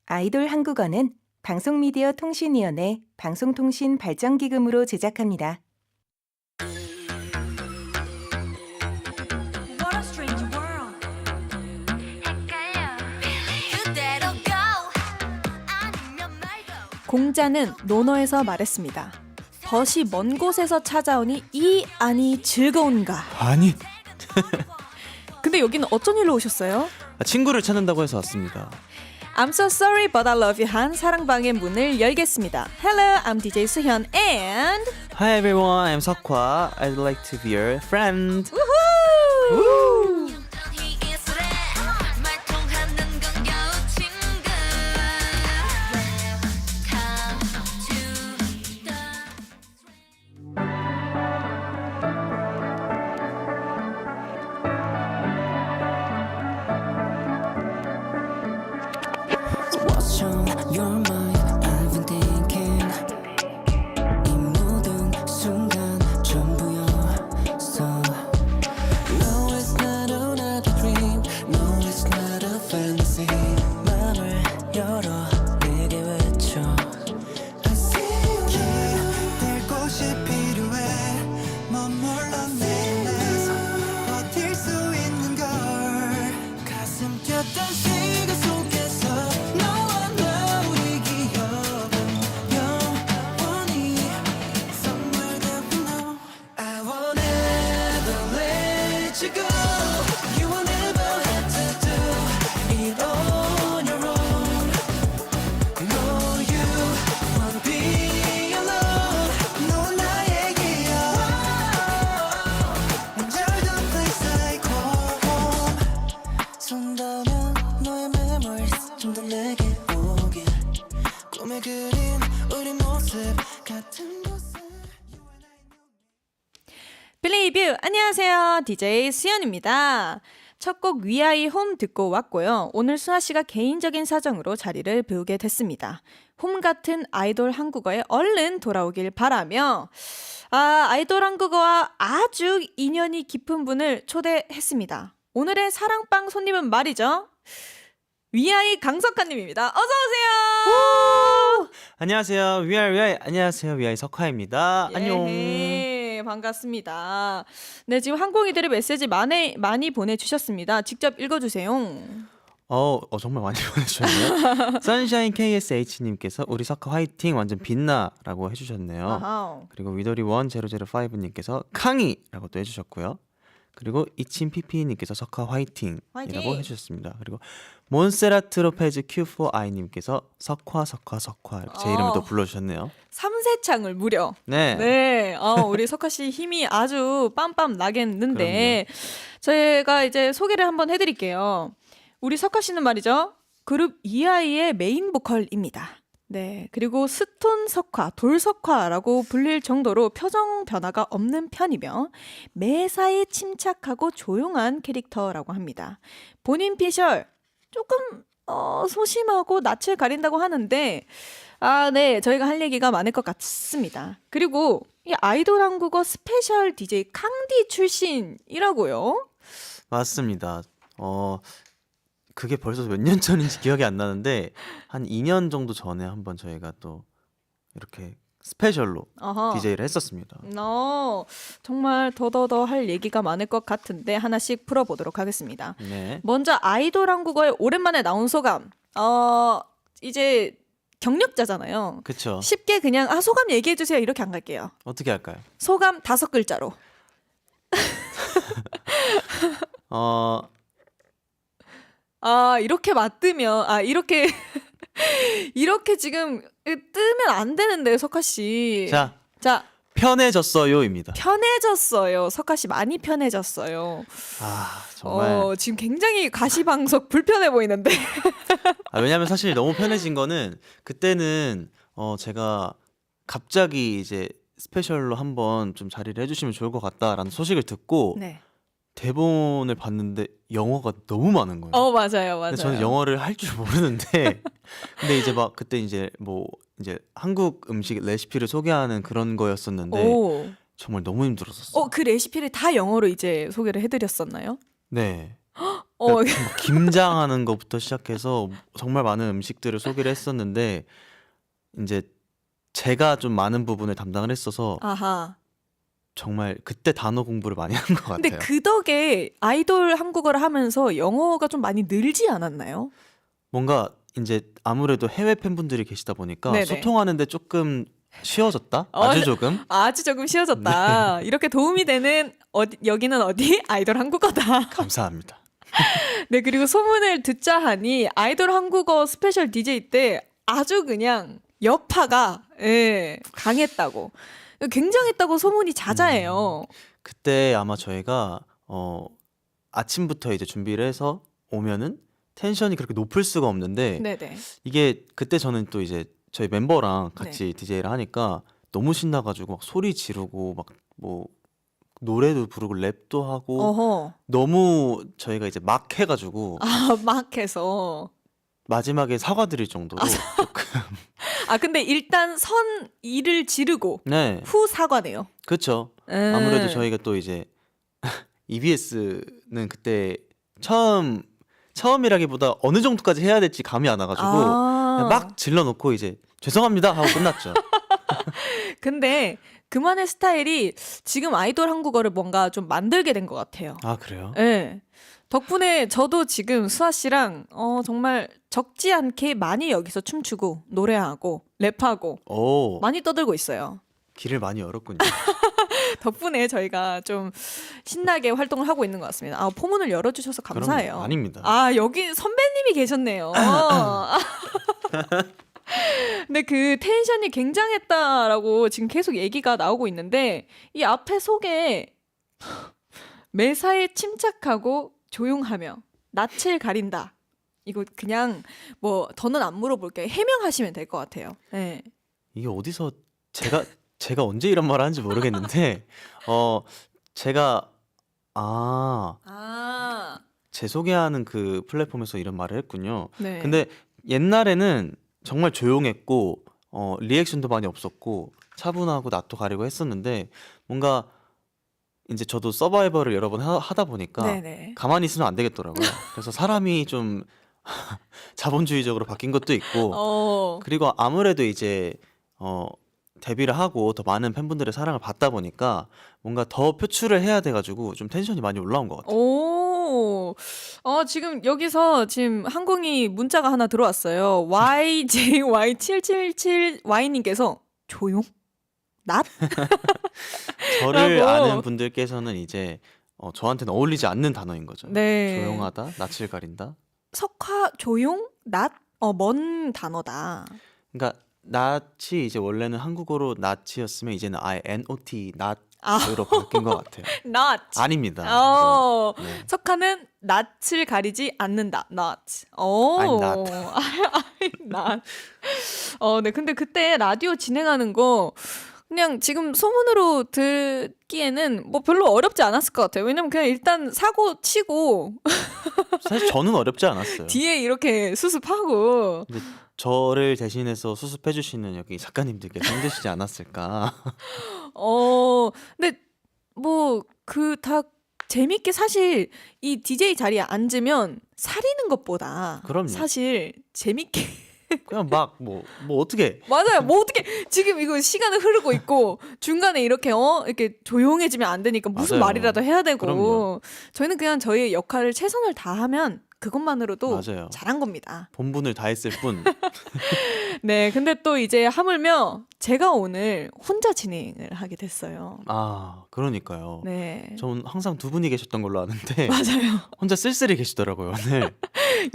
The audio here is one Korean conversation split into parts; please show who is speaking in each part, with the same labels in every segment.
Speaker 1: 아이돌 한국어는 방송미디어통신위원회 방송통신발전기금으로 제작합니다.
Speaker 2: What a strange world.
Speaker 3: 그대로 go 아니면 말고
Speaker 4: 공자는 논어에서 말했습니다. 벗이 먼 곳에서 찾아오니 이 안이 즐거운가.
Speaker 5: 아니,
Speaker 4: 근데 여기는 어쩐 일로 오셨어요?
Speaker 5: 친구를 찾는다고 해서 왔습니다.
Speaker 4: I'm so sorry but I love you 한 사랑방의 문을 열겠습니다. Hello, I'm DJ 수현 and
Speaker 5: Hi everyone, I'm 석화. I'd like to be your friend.
Speaker 4: 우후!
Speaker 3: 이 예술에 말통하는 건 겨우 친구 Welcome to the
Speaker 6: What's on your mind? I've been thinking 이 모든 순간 전부였어 No, it's not another dream No, it's not a fantasy 맘을 열어 내게 외쳐 I see you 될 곳이 필요해 머물러 내 내서 버틸 수 있는 걸 가슴 뛰었던 시간 속에서 너와 나 우리 기억은 영원히 Somewhere that we know I won't ever let you go You will never have to do it on your own No, you won't be alone 넌 나의 기억 And you're the place I call home 손 닿으면 너의 memories 좀 더 내게 오길 꿈에 그린 우리 모습 같은 곳에
Speaker 4: 빌리뷰 안녕하세요. DJ 수연입니다. 첫 곡 위아이 홈 듣고 왔고요. 오늘 수아 씨가 개인적인 사정으로 자리를 비우게 됐습니다. 홈 같은 아이돌 한국어에 얼른 돌아오길 바라며 아이돌 한국어와 아주 인연이 깊은 분을 초대했습니다. 오늘의 사랑방 손님은 말이죠. 위아이 강석하님입니다. 어서 오세요.
Speaker 5: 안녕하세요, 위아이. 안녕하세요, 위아이 석화입니다. 안녕.
Speaker 4: 예, 반갑습니다. 네, 지금 항공이들의 메시지 많이 보내주셨습니다. 직접 읽어주세요.
Speaker 5: 정말 많이 보내주셨네요. 선샤인 KSH님께서 우리 석화 화이팅 완전 빛나라고 해주셨네요.
Speaker 4: 아하.
Speaker 5: 그리고 위더리1005님께서 캉이라고 또 해주셨고요. 그리고 이친피피님께서 석화 화이팅이라고
Speaker 4: 화이팅!
Speaker 5: 해주셨습니다. 그리고 몬세라트로페즈 Q4i님께서 석화 이렇게 제 이름을 또 불러주셨네요.
Speaker 4: 3세창을 무려.
Speaker 5: 네.
Speaker 4: 네, 우리 석하 씨 힘이 아주 빰빰 나겠는데 제가 이제 소개를 한번 해드릴게요. 우리 석하 씨는 말이죠. 그룹 이아이의 메인 보컬입니다. 네, 그리고 스톤 석화, 돌 석화라고 불릴 정도로 표정 변화가 없는 편이며 매사에 침착하고 조용한 캐릭터라고 합니다. 본인 피셜 조금 소심하고 낯을 가린다고 하는데 네, 저희가 할 얘기가 많을 것 같습니다. 그리고 이 아이돌 한국어 스페셜 DJ 캉디 출신이라고요?
Speaker 5: 맞습니다. 그게 벌써 몇 년 전인지 기억이 안 나는데 한 2년 정도 전에 한번 저희가 또 이렇게 스페셜로
Speaker 4: 어허.
Speaker 5: DJ를 했었습니다.
Speaker 4: 정말 더더더 할 얘기가 많을 것 같은데 하나씩 풀어보도록 하겠습니다.
Speaker 5: 네.
Speaker 4: 먼저 아이돌 한국어에 오랜만에 나온 소감. 이제 경력자잖아요.
Speaker 5: 그쵸.
Speaker 4: 쉽게 그냥 소감 얘기해주세요 이렇게 안 갈게요.
Speaker 5: 어떻게 할까요?
Speaker 4: 소감 5글자로. 이렇게 맞으면 이렇게 이렇게 지금 뜨면 안 되는데 석하 씨. 자,
Speaker 5: 편해졌어요입니다.
Speaker 4: 편해졌어요. 석하 씨 많이 편해졌어요.
Speaker 5: 정말.
Speaker 4: 지금 굉장히 가시방석 불편해 보이는데.
Speaker 5: 왜냐면 사실 너무 편해진 거는 그때는 제가 갑자기 이제 스페셜로 한번 좀 자리를 해주시면 좋을 것 같다라는 소식을 듣고
Speaker 4: 네.
Speaker 5: 대본을 봤는데 영어가 너무 많은 거예요.
Speaker 4: 맞아요.
Speaker 5: 근데 저는 영어를 할 줄 모르는데 근데 이제 막 그때 이제 한국 음식 레시피를 소개하는 그런 거였었는데
Speaker 4: 오.
Speaker 5: 정말 너무 힘들었었어요.
Speaker 4: 그 레시피를 다 영어로 이제 소개를 해드렸었나요?
Speaker 5: 네.
Speaker 4: 어,
Speaker 5: 김장하는 것부터 시작해서 정말 많은 음식들을 소개를 했었는데 이제 제가 좀 많은 부분을 담당을 했어서
Speaker 4: 아하.
Speaker 5: 정말 그때 단어 공부를 많이 한 것
Speaker 4: 근데
Speaker 5: 같아요.
Speaker 4: 그 덕에 아이돌 한국어를 하면서 영어가 좀 많이 늘지 않았나요?
Speaker 5: 뭔가 이제 아무래도 해외 팬분들이 계시다 보니까
Speaker 4: 네네.
Speaker 5: 소통하는데 조금 쉬워졌다?
Speaker 4: 어,
Speaker 5: 아주 조금?
Speaker 4: 아주 조금 쉬워졌다. 이렇게 도움이 되는 여기는 어디? 아이돌 한국어다.
Speaker 5: 감사합니다.
Speaker 4: 네, 그리고 소문을 듣자 하니 아이돌 한국어 스페셜 DJ 때 아주 그냥 여파가 예, 강했다고. 굉장했다고 소문이 자자해요.
Speaker 5: 그때 아마 저희가 아침부터 이제 준비를 해서 오면은 텐션이 그렇게 높을 수가 없는데
Speaker 4: 네네.
Speaker 5: 이게 그때 저는 또 이제 저희 멤버랑
Speaker 4: 네.
Speaker 5: 같이 DJ를 하니까 너무 신나가지고 막 소리 지르고 막 뭐 노래도 부르고 랩도 하고
Speaker 4: 어허.
Speaker 5: 너무 저희가 이제 막 해가지고
Speaker 4: 아, 막 해서.
Speaker 5: 마지막에 사과드릴 정도로 조금
Speaker 4: 아, 근데 일단 선 이를 지르고
Speaker 5: 네
Speaker 4: 후 사과네요.
Speaker 5: 그렇죠.
Speaker 4: 예.
Speaker 5: 아무래도 저희가 또 이제 EBS는 그때 처음이라기보다 어느 정도까지 해야 될지 감이 안 와가지고 그냥 막 질러놓고 이제 죄송합니다 하고 끝났죠.
Speaker 4: 근데 그만의 스타일이 지금 아이돌 한국어를 뭔가 좀 만들게 된 것 같아요.
Speaker 5: 아 그래요?
Speaker 4: 네. 덕분에 저도 지금 수아 씨랑 정말 적지 않게 많이 여기서 춤추고 노래하고 랩하고
Speaker 5: 오
Speaker 4: 많이 떠들고 있어요.
Speaker 5: 길을 많이 열었군요.
Speaker 4: 덕분에 저희가 좀 신나게 활동을 하고 있는 것 같습니다. 아, 포문을 열어주셔서 감사해요.
Speaker 5: 그럼요. 아닙니다.
Speaker 4: 아, 여기 선배님이 계셨네요. 근데 그 텐션이 굉장했다라고 지금 계속 얘기가 나오고 있는데 이 앞에 속에 매사에 침착하고 조용하며 낯을 가린다. 이거 그냥 뭐 더는 안 물어볼게요. 해명하시면 될 것 같아요. 네.
Speaker 5: 이게 어디서 제가 언제 이런 말을 하는지 모르겠는데 제가 제 소개하는 그 플랫폼에서 이런 말을 했군요.
Speaker 4: 네.
Speaker 5: 근데 옛날에는 정말 조용했고 리액션도 많이 없었고 차분하고 낯도 가리고 했었는데 뭔가 이제 저도 서바이벌을 여러 번 하다 보니까
Speaker 4: 네네.
Speaker 5: 가만히 있으면 안 되겠더라고요. 그래서 사람이 좀 자본주의적으로 바뀐 것도 있고 그리고 아무래도 이제 데뷔를 하고 더 많은 팬분들의 사랑을 받다 보니까 뭔가 더 표출을 해야 돼가지고 좀 텐션이 많이 올라온 것 같아요.
Speaker 4: 오, 지금 여기서 지금 항공이 문자가 하나 들어왔어요. YJY777Y님께서 조용? 낫?
Speaker 5: 저를
Speaker 4: 라고.
Speaker 5: 아는 분들께서는 이제 저한테는 어울리지 않는 단어인 거죠.
Speaker 4: 네.
Speaker 5: 조용하다, 낯을 가린다.
Speaker 4: 석화, 조용, 낫? 먼 단어다.
Speaker 5: 그러니까 낯이 이제 원래는 한국어로 낯이었으면 이제는 아예 NOT
Speaker 4: 아.
Speaker 5: 낫으로 바뀐 것 같아요.
Speaker 4: not.
Speaker 5: 아닙니다. 네.
Speaker 4: 석화는 낯을 가리지 않는다. not. 오.
Speaker 5: I'm not.
Speaker 4: I'm not. 네. 근데 그때 라디오 진행하는 거 그냥 지금 소문으로 듣기에는 뭐 별로 어렵지 않았을 것 같아요. 왜냐면 그냥 일단 사고 치고
Speaker 5: 사실 저는 어렵지 않았어요.
Speaker 4: 뒤에 이렇게 수습하고
Speaker 5: 근데 저를 대신해서 수습해 주시는 여기 작가님들께서 힘드시지 않았을까.
Speaker 4: 근데 뭐 그 다 재밌게 사실 이 DJ 자리에 앉으면 사리는 것보다
Speaker 5: 그럼요.
Speaker 4: 사실 재밌게
Speaker 5: 그냥 막 뭐 어떻게
Speaker 4: 맞아요. 뭐 어떻게 지금 이거 시간은 흐르고 있고 중간에 이렇게 이렇게 조용해지면 안 되니까 무슨
Speaker 5: 맞아요.
Speaker 4: 말이라도 해야 되고
Speaker 5: 그럼요.
Speaker 4: 저희는 그냥 저희의 역할을 최선을 다하면 그것만으로도
Speaker 5: 맞아요.
Speaker 4: 잘한 겁니다.
Speaker 5: 본분을 다했을 뿐.
Speaker 4: 네, 근데 또 이제 하물며 제가 오늘 혼자 진행을 하게 됐어요.
Speaker 5: 아 그러니까요.
Speaker 4: 네.
Speaker 5: 전 항상 두 분이 계셨던 걸로 아는데
Speaker 4: 맞아요.
Speaker 5: 혼자 쓸쓸히 계시더라고요 오늘.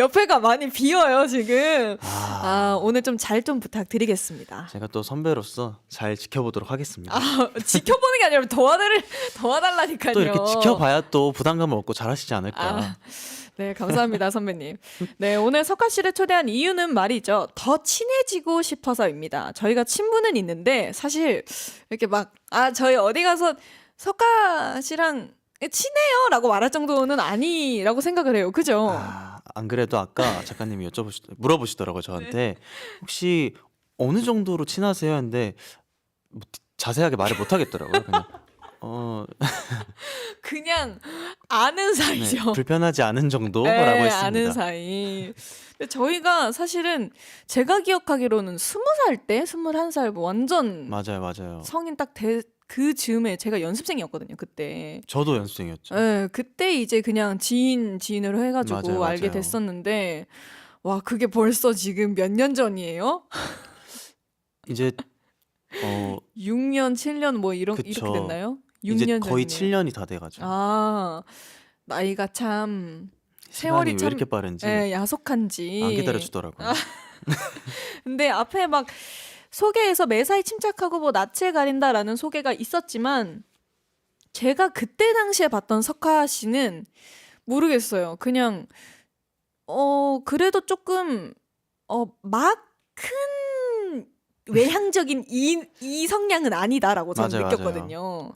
Speaker 4: 옆에가 많이 비어요, 지금.
Speaker 5: 아,
Speaker 4: 오늘 좀 잘 좀 부탁드리겠습니다.
Speaker 5: 제가 또 선배로서 잘 지켜보도록 하겠습니다.
Speaker 4: 지켜보는 게 아니라 도와달라니까요.
Speaker 5: 또 이렇게 지켜봐야 또 부담감을 얻고 잘하시지 않을까.
Speaker 4: 아, 네, 감사합니다, 선배님. 네, 오늘 석화 씨를 초대한 이유는 말이죠. 더 친해지고 싶어서입니다. 저희가 친분은 있는데 사실 이렇게 막 저희 어디 가서 석화 씨랑 친해요라고 말할 정도는 아니라고 생각을 해요. 그죠?
Speaker 5: 안 그래도 아까 작가님이 물어보시더라고요 저한테 혹시 어느 정도로 친하세요? 했는데 뭐 자세하게 말을 못 하겠더라고요. 그냥
Speaker 4: 그냥 아는
Speaker 5: 네,
Speaker 4: 사이죠.
Speaker 5: 불편하지 않은 정도라고
Speaker 4: 네,
Speaker 5: 했습니다.
Speaker 4: 아는 사이. 근데 저희가 사실은 제가 기억하기로는 20살 때, 21살 뭐 완전
Speaker 5: 맞아요, 맞아요.
Speaker 4: 성인 딱 그 즈음에 제가 연습생이었거든요, 그때.
Speaker 5: 저도 연습생이었죠.
Speaker 4: 네, 그때 이제 그냥 지인으로 해가지고
Speaker 5: 맞아요,
Speaker 4: 알게
Speaker 5: 맞아요.
Speaker 4: 됐었는데, 와, 그게 벌써 지금 몇 년 전이에요?
Speaker 5: 이제
Speaker 4: 6년, 7년 뭐 이렇게
Speaker 5: 그쵸.
Speaker 4: 됐나요?
Speaker 5: 이제
Speaker 4: 6년
Speaker 5: 거의
Speaker 4: 전이네요.
Speaker 5: 7년이 다 돼가지고
Speaker 4: 아, 나이가 참
Speaker 5: 시간이
Speaker 4: 세월이
Speaker 5: 왜
Speaker 4: 참
Speaker 5: 이렇게 빠른지
Speaker 4: 야속한지.
Speaker 5: 안 기다려주더라고요.
Speaker 4: 근데 앞에 막 소개에서 매사에 침착하고 뭐 낯을 가린다라는 소개가 있었지만 제가 그때 당시에 봤던 석하 씨는 모르겠어요. 그냥 그래도 조금 막 큰 외향적인 이 성향은 아니다라고 저는
Speaker 5: 맞아요,
Speaker 4: 느꼈거든요.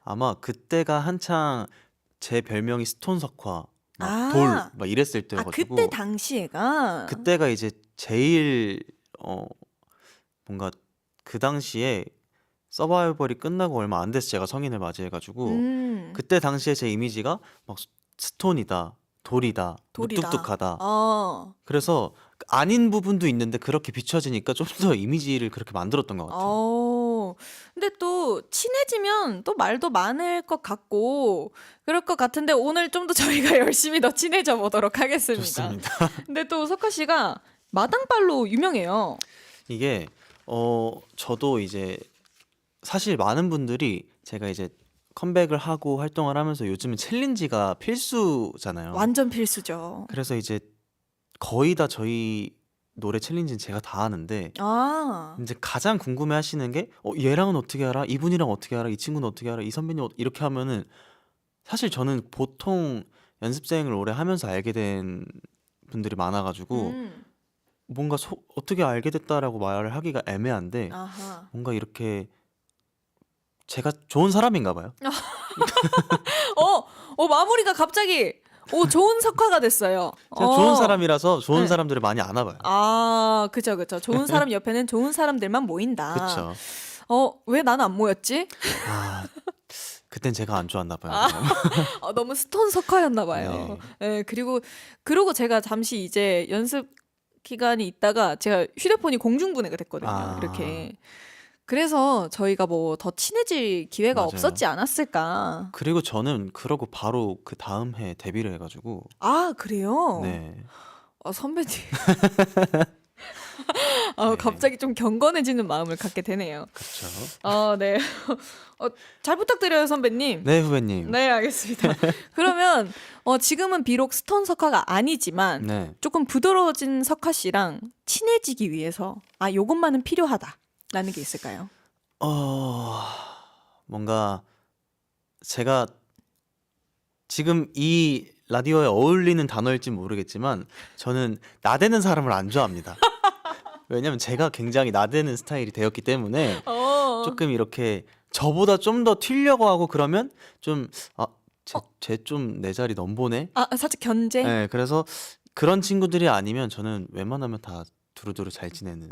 Speaker 5: 아마 그때가 한창 제 별명이 스톤 석화,
Speaker 4: 아.
Speaker 5: 돌 막 이랬을
Speaker 4: 아,
Speaker 5: 때여가지고
Speaker 4: 그때 당시에가
Speaker 5: 그때가 이제 제일 뭔가 그 당시에 서바이벌이 끝나고 얼마 안 돼서 제가 성인을 맞이해가지고 그때 당시에 제 이미지가 막 스톤이다, 돌이다,
Speaker 4: 돌이다.
Speaker 5: 무뚝뚝하다.
Speaker 4: 어.
Speaker 5: 그래서 아닌 부분도 있는데 그렇게 비춰지니까 좀 더 이미지를 그렇게 만들었던 것 같아요.
Speaker 4: 근데 또 친해지면 또 말도 많을 것 같고 그럴 것 같은데 오늘 좀 더 저희가 열심히 더 친해져 보도록 하겠습니다.
Speaker 5: 좋습니다.
Speaker 4: 근데 또 석하 씨가 마당발로 유명해요.
Speaker 5: 이게 저도 이제 사실 많은 분들이 제가 이제 컴백을 하고 활동을 하면서 요즘은 챌린지가 필수잖아요.
Speaker 4: 완전 필수죠.
Speaker 5: 그래서 이제 거의 다 저희 노래 챌린지는 제가 다 하는데
Speaker 4: 아,
Speaker 5: 이제 가장 궁금해 하시는 게 얘랑은 어떻게 알아? 이분이랑 어떻게 알아? 이 친구는 어떻게 알아? 이 선배님 이렇게 하면은 사실 저는 보통 연습생을 오래 하면서 알게 된 분들이 많아가지고 뭔가 어떻게 알게 됐다라고 말을 하기가 애매한데
Speaker 4: 아하.
Speaker 5: 뭔가 이렇게 제가 좋은 사람인가 봐요.
Speaker 4: 마무리가 갑자기 좋은 석화가 됐어요.
Speaker 5: 제가 좋은 사람이라서 좋은
Speaker 4: 네.
Speaker 5: 사람들을 많이 아나 봐요.
Speaker 4: 아, 그죠. 좋은 사람 옆에는 좋은 사람들만 모인다.
Speaker 5: 그렇죠.
Speaker 4: 왜 나는 안 모였지?
Speaker 5: 아, 그땐 제가 안 좋았나 봐요.
Speaker 4: 너무 스톤 석화였나 봐요. 네, 그리고 제가 잠시 이제 연습 기간이 있다가 제가 휴대폰이 공중분해가 됐거든요.
Speaker 5: 아.
Speaker 4: 이렇게. 그래서 저희가 뭐 더 친해질 기회가
Speaker 5: 맞아요.
Speaker 4: 없었지 않았을까.
Speaker 5: 그리고 저는 그러고 바로 그 다음 해 데뷔를 해가지고
Speaker 4: 아, 그래요?
Speaker 5: 네.
Speaker 4: 선배님.
Speaker 5: 네.
Speaker 4: 갑자기 좀 경건해지는 마음을 갖게 되네요.
Speaker 5: 그렇죠.
Speaker 4: 네. 잘 부탁드려요, 선배님.
Speaker 5: 네, 후배님.
Speaker 4: 네, 알겠습니다. 그러면 지금은 비록 스톤 석화가 아니지만
Speaker 5: 네.
Speaker 4: 조금 부드러워진 석화 씨랑 친해지기 위해서 요것만은 필요하다라는 게 있을까요?
Speaker 5: 뭔가 제가 지금 이 라디오에 어울리는 단어일지 모르겠지만 저는 나대는 사람을 안 좋아합니다. 왜냐면 제가 굉장히 나대는 스타일이 되었기 때문에 조금 이렇게 저보다 좀 더 튀려고 하고 그러면 좀 쟤 좀 내 자리 넘보네.
Speaker 4: 살짝 견제?
Speaker 5: 네, 그래서 그런 친구들이 아니면 저는 웬만하면 다 두루두루 잘 지내는.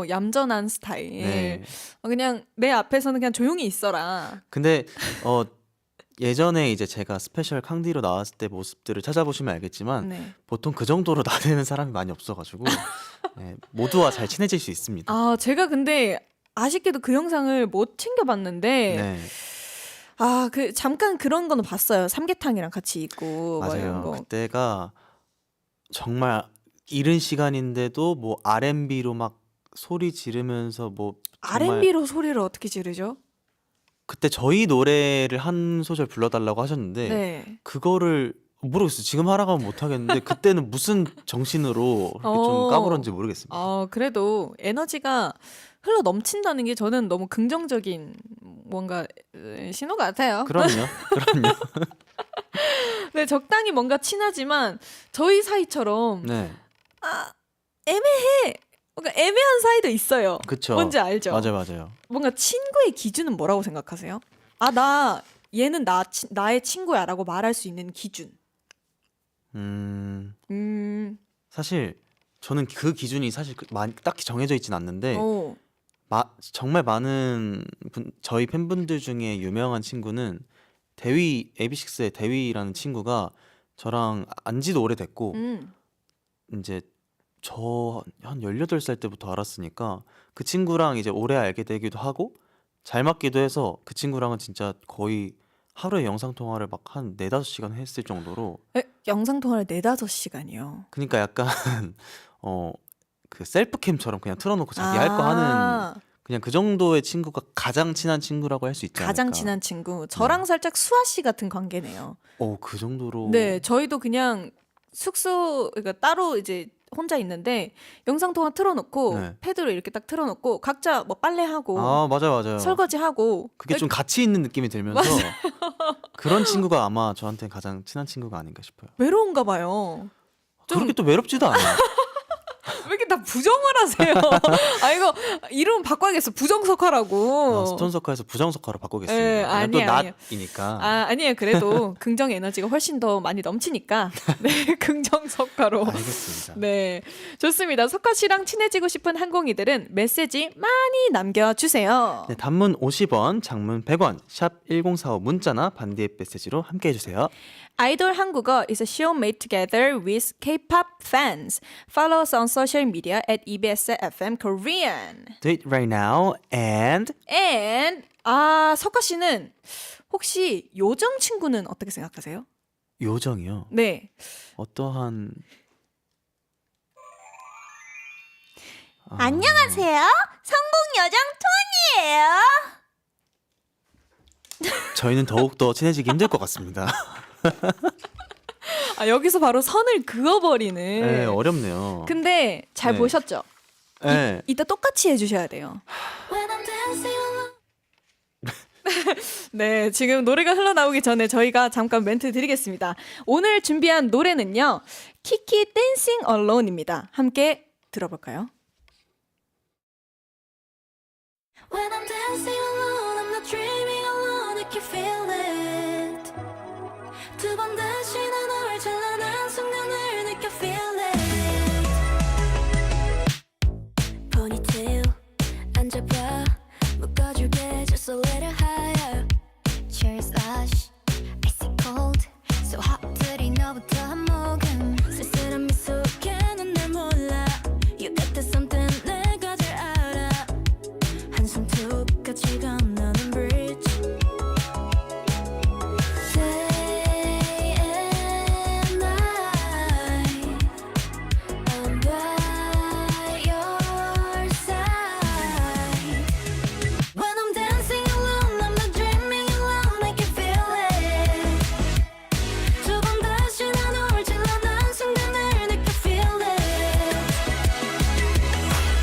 Speaker 4: 얌전한 스타일.
Speaker 5: 네.
Speaker 4: 그냥 내 앞에서는 그냥 조용히 있어라.
Speaker 5: 근데 예전에 이제 제가 스페셜 캉디로 나왔을 때 모습들을 찾아보시면 알겠지만
Speaker 4: 네.
Speaker 5: 보통 그 정도로 나대는 사람이 많이 없어가지고 네, 모두와 잘 친해질 수 있습니다.
Speaker 4: 제가 근데 아쉽게도 그 영상을 못 챙겨봤는데
Speaker 5: 네,
Speaker 4: 잠깐 그런 거는 봤어요. 삼계탕이랑 같이 있고 막 이런
Speaker 5: 맞아요.
Speaker 4: 거.
Speaker 5: 그때가 정말 이른 시간인데도 뭐 R&B로 막 소리 지르면서 뭐 정말
Speaker 4: R&B로 소리를 어떻게 지르죠?
Speaker 5: 그때 저희 노래를 한 소절 불러달라고 하셨는데
Speaker 4: 네.
Speaker 5: 그거를 모르겠어요. 지금 하라고 하면 못 하겠는데 그때는 무슨 정신으로 그렇게 좀 까불었는지 모르겠습니다.
Speaker 4: 그래도 에너지가 흘러 넘친다는 게 저는 너무 긍정적인 뭔가 신호 같아요.
Speaker 5: 그럼요.
Speaker 4: 네, 적당히 뭔가 친하지만 저희 사이처럼
Speaker 5: 네,
Speaker 4: 뭔가 애매한 사이도 있어요.
Speaker 5: 그쵸.
Speaker 4: 뭔지 알죠?
Speaker 5: 맞아요.
Speaker 4: 뭔가 친구의 기준은 뭐라고 생각하세요? 얘는 나의 친구야라고 말할 수 있는 기준.
Speaker 5: 사실 저는 그 기준이 사실 딱히 정해져 있진 않는데 정말 많은 저희 팬분들 중에 유명한 친구는 대위 AB6IX의 대위라는 친구가 저랑 안지도 오래됐고 이제 저 한 18살 때부터 알았으니까 그 친구랑 이제 오래 알게 되기도 하고 잘 맞기도 해서 그 친구랑은 진짜 거의 하루에 영상 통화를 막 한 4-5시간 했을 정도로
Speaker 4: 영상 통화를 4-5시간이요.
Speaker 5: 그러니까 약간 그 셀프캠처럼 그냥 틀어놓고 자기 할 거 하는 그냥 그 정도의 친구가 가장 친한 친구라고 할 수 있지 않을까.
Speaker 4: 가장 친한 친구. 저랑 살짝 수아 씨 같은 관계네요.
Speaker 5: 그 정도로.
Speaker 4: 네, 저희도 그냥 숙소 그러니까 따로 이제 혼자 있는데 영상 통화 틀어놓고
Speaker 5: 네.
Speaker 4: 패드로 이렇게 딱 틀어놓고 각자 뭐 빨래하고
Speaker 5: 맞아요.
Speaker 4: 설거지하고
Speaker 5: 그게 좀 가치 있는 느낌이 들면서 그런 친구가 아마 저한테 가장 친한 친구가 아닌가 싶어요.
Speaker 4: 외로운가 봐요. 좀-
Speaker 5: 그렇게 또 외롭지도 않아요.
Speaker 4: 왜 이렇게 다 부정을 하세요? 이거 이름 바꿔야겠어. 부정석화라고.
Speaker 5: 스톤석화에서 부정석화로 바꾸겠습니다.
Speaker 4: 예,
Speaker 5: 또
Speaker 4: 아니에요.
Speaker 5: 낫이니까.
Speaker 4: 아니에요. 그래도 긍정 에너지가 훨씬 더 많이 넘치니까. 네, 긍정석화로.
Speaker 5: 알겠습니다.
Speaker 4: 네, 좋습니다. 석화 씨랑 친해지고 싶은 항공이들은 메시지 많이 남겨주세요.
Speaker 5: 네, 단문 50원, 장문 100원, 샵 1045 문자나 반디의 메시지로 함께 해주세요.
Speaker 4: 아이돌 한국어 is a show made together with K-pop fans. Follow us on social media at EBS FM Korean.
Speaker 5: Do it right now and
Speaker 4: And 석화 씨는 혹시 요정 친구는 어떻게 생각하세요?
Speaker 5: 요정이요.
Speaker 4: 네.
Speaker 5: 어떠한
Speaker 3: 안녕하세요. 성공 여정 토니예요.
Speaker 5: 저희는 더욱더 친해지기 힘들 것 같습니다.
Speaker 4: 여기서 바로 선을 그어버리는.
Speaker 5: 네, 어렵네요.
Speaker 4: 근데 잘
Speaker 5: 네.
Speaker 4: 보셨죠?
Speaker 5: 네.
Speaker 4: 이따 똑같이 해주셔야 돼요.
Speaker 3: When I'm dancing alone.
Speaker 4: 네, 지금 노래가 흘러나오기 전에 저희가 잠깐 멘트 드리겠습니다. 오늘 준비한 노래는요, 키키 댄싱 얼론입니다. 함께 들어볼까요?
Speaker 3: When I'm dancing alone, I'm not dreaming alone. I can feel it. 두 번 다시 난 너를 찬란한 순간을 느껴 feel it. Ponytail 앉아봐 묶어줄게 just a little higher. Cheers lush, icy cold, so hot 들이 너부터 한 모금. 쓸쓸한 미소에는 날 몰라. You got this something 내가 잘 알아. 한숨 툭 같이 건너는 bridge. Day and night, I'm by your side. When I'm dancing alone, I'm not dreaming alone. I can feel it. 두 번 다시 난 너를 찬란한 순간을 느껴 feel it.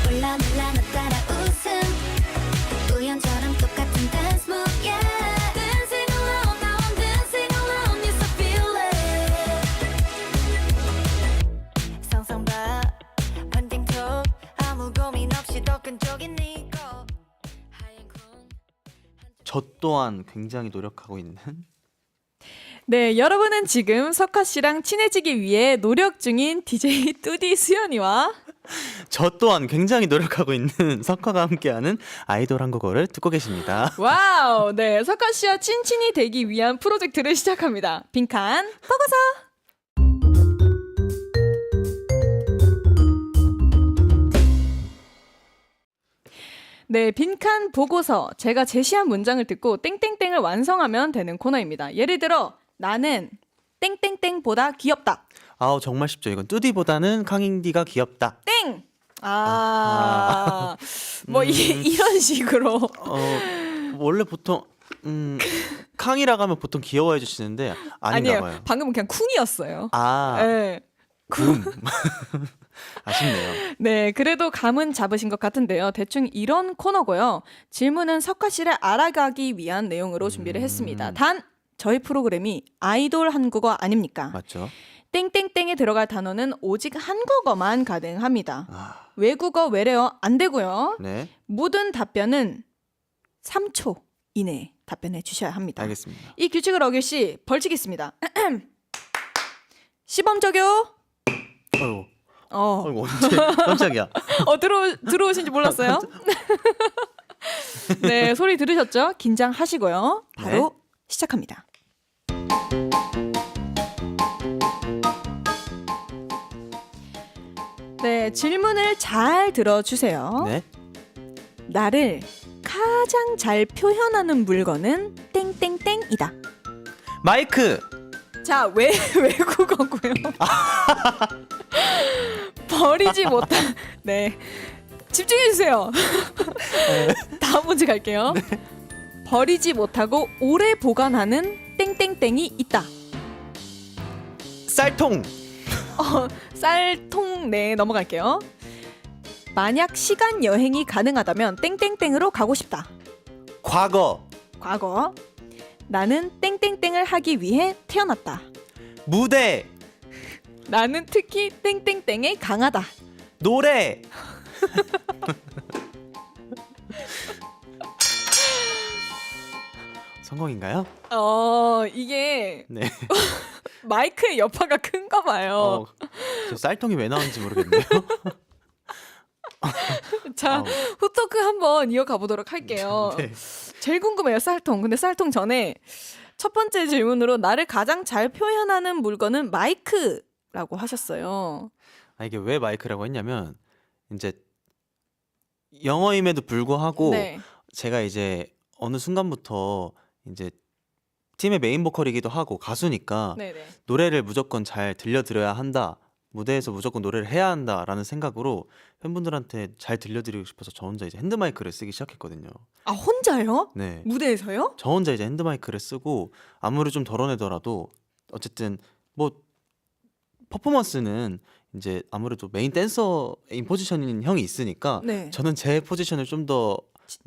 Speaker 3: 몰라 몰라 나 따라 웃음. 우연처럼 똑같은 dance move, yeah. Dancing alone, now I'm dancing alone. Yes, I feel it. 상상봐, 펀딩 톡 아무 고민 없이 더 끈적인 네 거. 하얀 콩.
Speaker 5: 저 또한 굉장히 노력하고 있는
Speaker 4: 네, 여러분은 지금 석화 씨랑 친해지기 위해 노력 중인 DJ 뚜디 수연이와
Speaker 5: 저 또한 굉장히 노력하고 있는 석화가 함께하는 아이돌 한국어를 듣고 계십니다.
Speaker 4: 와우, 네, 석화 씨와 친친이 되기 위한 프로젝트를 시작합니다. 빈칸 보고서. 네, 빈칸 보고서. 제가 제시한 문장을 듣고 땡땡땡을 완성하면 되는 코너입니다. 예를 들어 나는 땡땡땡보다 귀엽다.
Speaker 5: 정말 쉽죠. 이건 뚜디보다는 강인디가 귀엽다.
Speaker 4: 땡. 뭐 이런 식으로.
Speaker 5: 원래 보통 캉이라고 하면 보통 귀여워해 주시는데 아닌가
Speaker 4: 아니에요.
Speaker 5: 봐요.
Speaker 4: 방금은 그냥 쿵이었어요. 네.
Speaker 5: 아쉽네요.
Speaker 4: 네, 그래도 감은 잡으신 것 같은데요. 대충 이런 코너고요. 질문은 석화 씨를 알아가기 위한 내용으로 준비를 했습니다. 단 저희 프로그램이 아이돌 한국어 아닙니까?
Speaker 5: 맞죠?
Speaker 4: 땡땡땡에 들어갈 단어는 오직 한국어만 가능합니다.
Speaker 5: 아,
Speaker 4: 외국어, 외래어 안 되고요.
Speaker 5: 네,
Speaker 4: 모든 답변은 3초 이내에 답변해 주셔야 합니다.
Speaker 5: 알겠습니다.
Speaker 4: 이 규칙을 어길 시 벌칙이 있습니다. 시범 적용.
Speaker 5: 어이구,
Speaker 4: 어,
Speaker 5: 언제 깜짝이야.
Speaker 4: 들어오신지 몰랐어요? 네, 소리 들으셨죠? 긴장하시고요. 바로 시작합니다. 네, 질문을 잘 들어주세요.
Speaker 5: 네.
Speaker 4: 나를 가장 잘 표현하는 물건은 땡땡땡이다.
Speaker 5: 마이크.
Speaker 4: 자, 왜 외국어고요? 버리지 못한. 네, 집중해 주세요. 다음 문제 갈게요. 버리지 못하고 오래 보관하는 땡땡땡이 있다.
Speaker 5: 쌀통.
Speaker 4: 쌀통. 네, 넘어갈게요. 만약 시간 여행이 가능하다면 땡땡땡으로 가고 싶다.
Speaker 5: 과거.
Speaker 4: 과거. 나는 땡땡땡을 하기 위해 태어났다.
Speaker 5: 무대.
Speaker 4: 나는 특히 땡땡땡에 강하다.
Speaker 5: 노래. 성공인가요?
Speaker 4: 이게
Speaker 5: 네.
Speaker 4: 마이크의 여파가 큰가 봐요.
Speaker 5: 저 쌀통이 왜 나오는지 모르겠네요.
Speaker 4: 자,
Speaker 5: 아우.
Speaker 4: 후토크 한번 이어가 보도록 할게요.
Speaker 5: 네.
Speaker 4: 제일 궁금해요, 쌀통. 근데 쌀통 전에 첫 번째 질문으로 나를 가장 잘 표현하는 물건은 마이크라고 하셨어요.
Speaker 5: 이게 왜 마이크라고 했냐면 이제 영어임에도 불구하고
Speaker 4: 네.
Speaker 5: 제가 이제 어느 순간부터 이제 팀의 메인 보컬이기도 하고 가수니까
Speaker 4: 네네.
Speaker 5: 노래를 무조건 잘 들려드려야 한다. 무대에서 무조건 노래를 해야 한다라는 생각으로 팬분들한테 잘 들려드리고 싶어서 저 혼자 이제 핸드마이크를 쓰기 시작했거든요.
Speaker 4: 아, 혼자요?
Speaker 5: 네.
Speaker 4: 무대에서요?
Speaker 5: 저 혼자 이제 핸드마이크를 쓰고 아무리 좀 덜어내더라도 어쨌든 뭐 퍼포먼스는 이제 아무래도 메인 댄서인 포지션인 형이 있으니까
Speaker 4: 네.
Speaker 5: 저는 제 포지션을 좀 더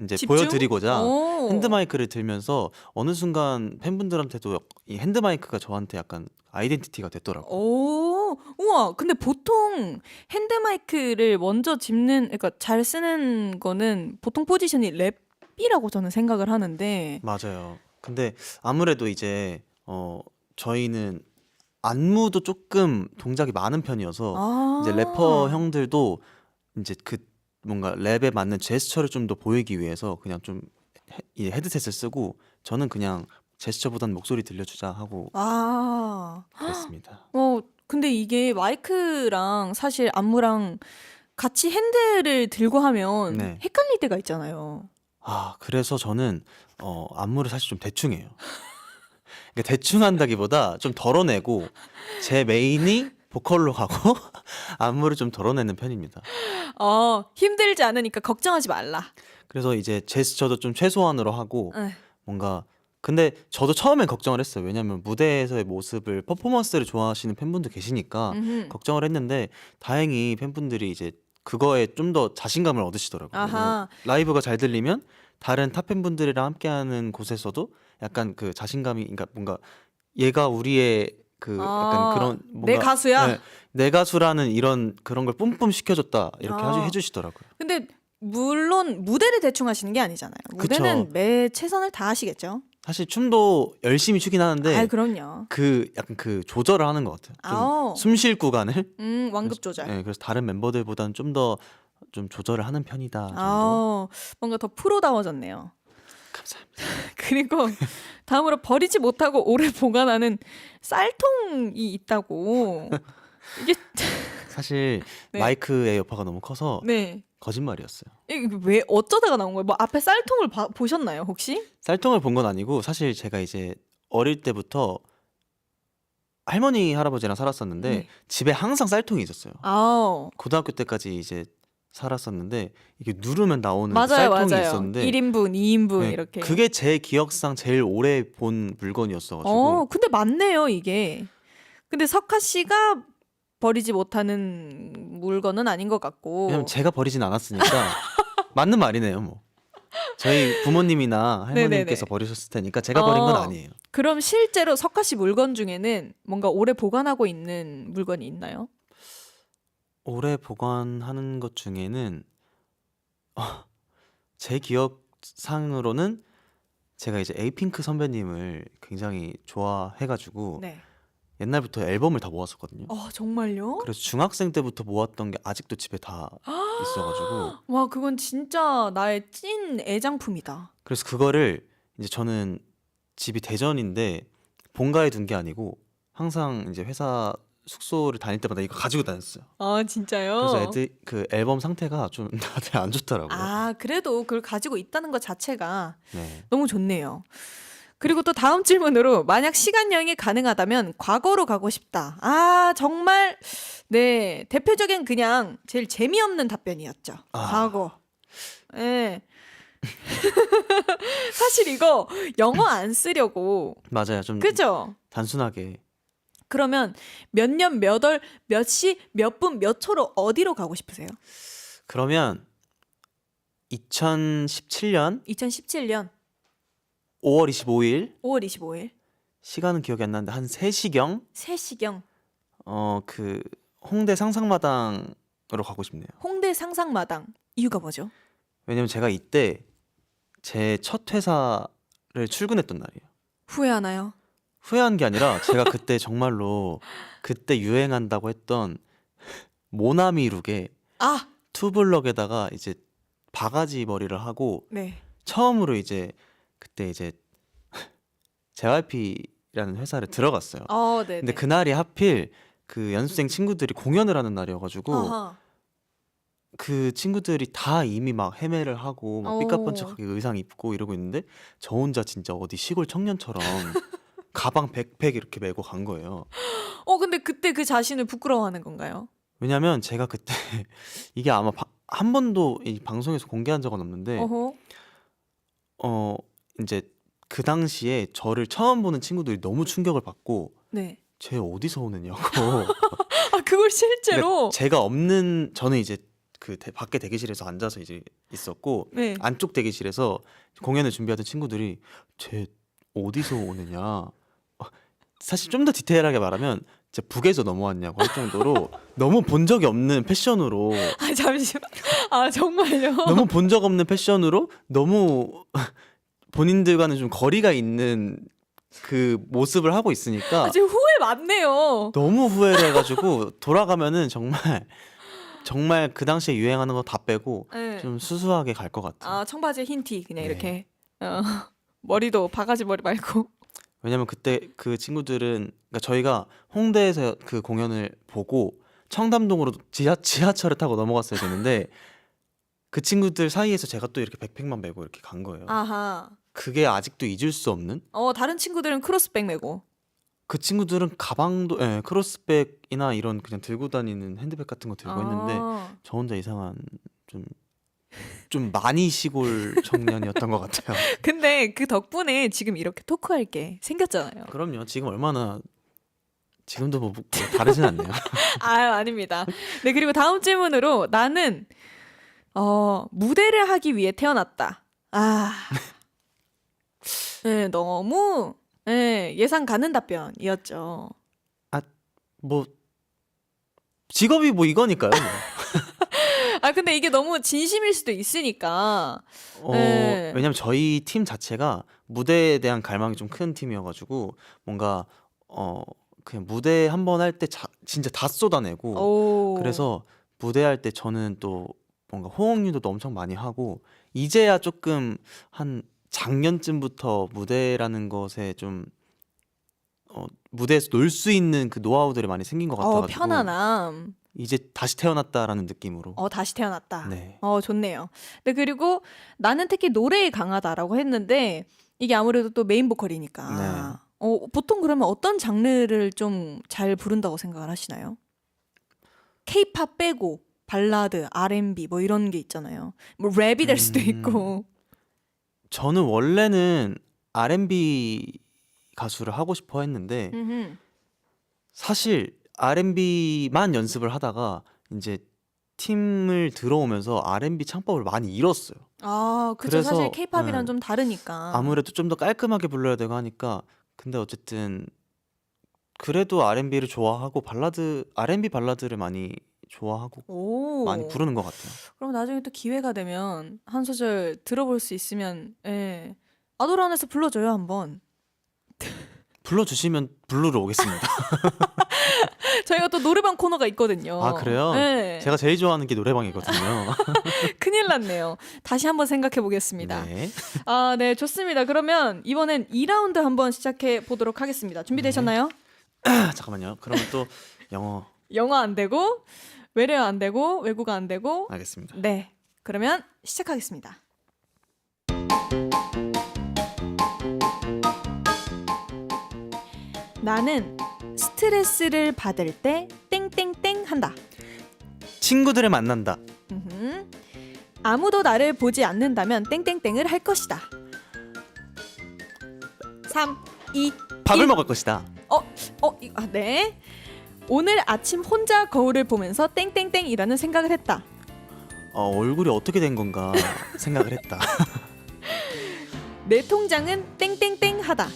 Speaker 5: 이제
Speaker 4: 집중?
Speaker 5: 보여드리고자
Speaker 4: 오.
Speaker 5: 핸드마이크를 들면서 어느 순간 팬분들한테도 이 핸드마이크가 저한테 약간 아이덴티티가 됐더라고요.
Speaker 4: 오, 우와. 근데 보통 핸드마이크를 먼저 짚는, 그러니까 잘 쓰는 거는 보통 포지션이 랩이라고 저는 생각을 하는데.
Speaker 5: 맞아요. 근데 아무래도 이제 저희는 안무도 조금 동작이 많은 편이어서
Speaker 4: 아.
Speaker 5: 이제 래퍼 형들도 이제 그 뭔가 랩에 맞는 제스처를 좀 더 보이기 위해서 그냥 좀 이 헤드셋을 쓰고 저는 그냥 제스처보단 목소리 들려주자 하고
Speaker 4: 아.
Speaker 5: 그랬습니다.
Speaker 4: 근데 이게 마이크랑 사실 안무랑 같이 핸들을 들고 하면
Speaker 5: 네.
Speaker 4: 헷갈릴 때가 있잖아요.
Speaker 5: 그래서 저는 안무를 사실 좀 대충 해요. 그러니까 대충 한다기보다 좀 덜어내고 제 메인이 보컬로 가고 안무를 좀 덜어내는 편입니다.
Speaker 4: 힘들지 않으니까 걱정하지 말라.
Speaker 5: 그래서 이제 제스처도 좀 최소한으로 하고
Speaker 4: 에.
Speaker 5: 뭔가 근데 저도 처음엔 걱정을 했어요. 왜냐면 무대에서의 모습을 퍼포먼스를 좋아하시는 팬분도 계시니까
Speaker 4: 음흠.
Speaker 5: 걱정을 했는데 다행히 팬분들이 이제 그거에 좀 더 자신감을 얻으시더라고요.
Speaker 4: 아하.
Speaker 5: 라이브가 잘 들리면 다른 타 팬분들이랑 함께하는 곳에서도 약간 그 자신감이 그러니까 뭔가 얘가 우리의 그 약간 그런 뭔가
Speaker 4: 내 가수야?
Speaker 5: 네, 내 가수라는 이런 그런 걸 뿜뿜 시켜줬다 이렇게 해주시더라고요.
Speaker 4: 근데 물론 무대를 대충 하시는 게 아니잖아요. 무대는
Speaker 5: 그쵸.
Speaker 4: 매 최선을 다하시겠죠.
Speaker 5: 사실 춤도 열심히 추긴 하는데
Speaker 4: 그럼요.
Speaker 5: 그 약간 그 조절을 하는 것 같아요.
Speaker 4: 아오.
Speaker 5: 좀 숨 쉴 구간을.
Speaker 4: 완급 조절.
Speaker 5: 네, 그래서 다른 멤버들보다는 좀 더 좀 조절을 하는 편이다 정도.
Speaker 4: 뭔가 더 프로다워졌네요.
Speaker 5: 감사합니다.
Speaker 4: 그리고 다음으로 버리지 못하고 오래 보관하는 쌀통이 있다고. 이게
Speaker 5: 사실
Speaker 4: 네.
Speaker 5: 마이크의 여파가 너무 커서
Speaker 4: 네.
Speaker 5: 거짓말이었어요.
Speaker 4: 이게 왜 어쩌다가 나온 거예요? 뭐 앞에 쌀통을 보셨나요, 혹시?
Speaker 5: 쌀통을 본 건 아니고 사실 제가 이제 어릴 때부터 할머니 할아버지랑 살았었는데
Speaker 4: 네.
Speaker 5: 집에 항상 쌀통이 있었어요.
Speaker 4: 아우.
Speaker 5: 고등학교 때까지 이제 살았었는데 이게 누르면 나오는
Speaker 4: 맞아요,
Speaker 5: 쌀통이
Speaker 4: 맞아요.
Speaker 5: 있었는데
Speaker 4: 1인분, 2인분
Speaker 5: 네,
Speaker 4: 이렇게.
Speaker 5: 그게 제 기억상 제일 오래 본 물건이었어가지고
Speaker 4: 근데 맞네요, 이게. 근데 석하 씨가 버리지 못하는 물건은 아닌 것 같고.
Speaker 5: 왜냐면 제가 버리진 않았으니까 맞는 말이네요. 뭐 저희 부모님이나 할머니께서
Speaker 4: 네네네.
Speaker 5: 버리셨을 테니까 제가 버린 건 아니에요.
Speaker 4: 그럼 실제로 석하 씨 물건 중에는 뭔가 오래 보관하고 있는 물건이 있나요?
Speaker 5: 오래 보관하는 것 중에는 제 기억상으로는 제가 이제 에이핑크 선배님을 굉장히 좋아해가지고
Speaker 4: 네.
Speaker 5: 옛날부터 앨범을 다 모았었거든요.
Speaker 4: 정말요?
Speaker 5: 그래서 중학생 때부터 모았던 게 아직도 집에 다 있어가지고
Speaker 4: 와, 그건 진짜 나의 찐 애장품이다.
Speaker 5: 그래서 그거를 이제 저는 집이 대전인데 본가에 둔 게 아니고 항상 이제 회사 숙소를 다닐 때마다 이거 가지고 다녔어요.
Speaker 4: 아, 진짜요?
Speaker 5: 그래서 애들 그 앨범 상태가 좀 다들 안 좋더라고요.
Speaker 4: 아, 그래도 그걸 가지고 있다는 것 자체가
Speaker 5: 네.
Speaker 4: 너무 좋네요. 그리고 또 다음 질문으로 만약 시간 여행이 가능하다면 과거로 가고 싶다. 아, 정말 네, 대표적인 그냥 제일 재미없는 답변이었죠.
Speaker 5: 아.
Speaker 4: 과거. 네. 사실 이거 영어 안 쓰려고.
Speaker 5: 맞아요. 좀
Speaker 4: 그죠?
Speaker 5: 단순하게
Speaker 4: 그러면 몇 년, 몇 월, 몇 시, 몇 분, 몇 초로 어디로 가고 싶으세요?
Speaker 5: 그러면 2017년
Speaker 4: 2017년
Speaker 5: 5월 25일
Speaker 4: 5월 25일
Speaker 5: 시간은 기억이 안 나는데 한 3시경
Speaker 4: 3시경
Speaker 5: 그 홍대 상상마당으로 가고 싶네요.
Speaker 4: 홍대 상상마당. 이유가 뭐죠?
Speaker 5: 왜냐면 제가 이때 제 첫 회사를 출근했던 날이에요.
Speaker 4: 후회하나요?
Speaker 5: 후회한 게 아니라 제가 그때 정말로 그때 유행한다고 했던 모나미 룩에
Speaker 4: 아,
Speaker 5: 투블럭에다가 이제 바가지 머리를 하고
Speaker 4: 네.
Speaker 5: 처음으로 이제 그때 이제 JYP라는 회사를 들어갔어요.
Speaker 4: 네.
Speaker 5: 근데 그날이 하필 그 연습생 친구들이 공연을 하는 날이어가지고
Speaker 4: 아하.
Speaker 5: 그 친구들이 다 이미 막 헤매를 하고 막
Speaker 4: 오.
Speaker 5: 삐까뻔쩍하게 의상 입고 이러고 있는데 저 혼자 진짜 어디 시골 청년처럼 가방 백팩 이렇게 메고 간 거예요.
Speaker 4: 근데 그때 그 자신을 부끄러워하는 건가요?
Speaker 5: 왜냐면 제가 그때 이게 아마 한 번도 이 방송에서 공개한 적은 없는데
Speaker 4: 어허.
Speaker 5: 이제 그 당시에 저를 처음 보는 친구들이 너무 충격을 받고
Speaker 4: 네.
Speaker 5: 쟤 어디서 오느냐고.
Speaker 4: 아, 그걸 실제로.
Speaker 5: 그러니까 제가 없는 저는 이제 그 밖에 대기실에서 앉아서 이제 있었고
Speaker 4: 네.
Speaker 5: 안쪽 대기실에서 공연을 준비하던 친구들이 쟤 어디서 오느냐. 사실 좀 더 디테일하게 말하면 진짜 북에서 넘어왔냐고 할 정도로 너무 본 적이 없는 패션으로
Speaker 4: 아, 잠시만. 아, 정말요?
Speaker 5: 너무 본 적 없는 패션으로 너무 본인들과는 좀 거리가 있는 그 모습을 하고 있으니까
Speaker 4: 아, 지금 후회 많네요.
Speaker 5: 너무 후회를 해가지고 돌아가면은 정말 그 당시에 유행하는 거 다 빼고
Speaker 4: 네.
Speaker 5: 좀 수수하게 갈 것 같아요.
Speaker 4: 아, 청바지에 흰 티 그냥
Speaker 5: 네.
Speaker 4: 이렇게. 머리도 바가지 머리 말고.
Speaker 5: 왜냐면 그때 그 친구들은 그러니까 저희가 홍대에서 그 공연을 보고 청담동으로 지하철을 타고 넘어갔어야 되는데 그 친구들 사이에서 제가 또 이렇게 백팩만 메고 이렇게 간 거예요.
Speaker 4: 아하.
Speaker 5: 그게 아직도 잊을 수 없는?
Speaker 4: 다른 친구들은 크로스백 메고.
Speaker 5: 그 친구들은 가방도 크로스백이나 이런 그냥 들고 다니는 핸드백 같은 거 들고 했는데
Speaker 4: 아.
Speaker 5: 저 혼자 이상한 좀 많이 시골 청년이었던 것 같아요.
Speaker 4: 근데 그 덕분에 지금 이렇게 토크할 게 생겼잖아요.
Speaker 5: 그럼요. 지금도 뭐 다르진 않네요.
Speaker 4: 아유, 아닙니다. 네, 그리고 다음 질문으로 나는 무대를 하기 위해 태어났다. 아. 네, 너무 예상 가는 답변이었죠.
Speaker 5: 뭐 직업이 뭐 이거니까요. 뭐.
Speaker 4: 아, 근데 이게 너무 진심일 수도 있으니까. 네.
Speaker 5: 왜냐면 저희 팀 자체가 무대에 대한 갈망이 좀 큰 팀이어가지고 뭔가 그냥 무대 한 번 할 때 진짜 다 쏟아내고
Speaker 4: 오.
Speaker 5: 그래서 무대할 때 저는 또 뭔가 호응 유도도 엄청 많이 하고 이제야 조금 한 작년쯤부터 무대라는 것에 좀 무대에서 놀 수 있는 그 노하우들이 많이 생긴 것 같아가지고
Speaker 4: 편안함.
Speaker 5: 이제 다시 태어났다라는 느낌으로.
Speaker 4: 다시 태어났다.
Speaker 5: 네.
Speaker 4: 좋네요. 네, 그리고 나는 특히 노래에 강하다라고 했는데 이게 아무래도 또 메인 보컬이니까. 보통 그러면 어떤 장르를 좀 잘 부른다고 생각을 하시나요? K-팝 빼고 발라드, R&B 뭐 이런 게 있잖아요. 뭐 랩이 될 수도 있고.
Speaker 5: 저는 원래는 R&B 가수를 하고 싶어 했는데
Speaker 4: 음흠.
Speaker 5: 사실 R&B만 연습을 하다가 이제 팀을 들어오면서 R&B 창법을 많이 잃었어요.
Speaker 4: 아, 그죠.
Speaker 5: 그래서,
Speaker 4: 사실 K-팝이랑
Speaker 5: 네.
Speaker 4: 좀 다르니까.
Speaker 5: 아무래도 좀 더 깔끔하게 불러야 되고 하니까 근데 어쨌든 그래도 R&B를 좋아하고 R&B 발라드를 많이 좋아하고
Speaker 4: 오.
Speaker 5: 많이 부르는 것 같아요.
Speaker 4: 그럼 나중에 또 기회가 되면 한 소절 들어볼 수 있으면 아도란에서 불러줘요 한번.
Speaker 5: 불러주시면 부르러 오겠습니다.
Speaker 4: 저희가 또 노래방 코너가 있거든요.
Speaker 5: 아 그래요?
Speaker 4: 네.
Speaker 5: 제가 제일 좋아하는 게 노래방이거든요.
Speaker 4: 큰일 났네요. 다시 한번 생각해 보겠습니다.
Speaker 5: 네.
Speaker 4: 아, 네, 좋습니다. 그러면 이번엔 2라운드 한번 시작해 보도록 하겠습니다. 준비되셨나요?
Speaker 5: 잠깐만요. 그러면 또 영어
Speaker 4: 영어 안 되고 외래어 안 되고 외국어 안 되고.
Speaker 5: 알겠습니다.
Speaker 4: 네. 그러면 시작하겠습니다. 나는 스트레스를 받을 때 땡땡땡 한다.
Speaker 5: 친구들을 만난다.
Speaker 4: 음흠. 아무도 나를 보지 않는다면 땡땡땡을 할 것이다. 3, 2,
Speaker 5: 밥을
Speaker 4: 1.
Speaker 5: 먹을 것이다.
Speaker 4: 네. 오늘 아침 혼자 거울을 보면서 땡땡땡이라는 생각을 했다.
Speaker 5: 얼굴이 어떻게 된 건가 생각을 했다.
Speaker 4: 내 통장은 땡땡땡 하다.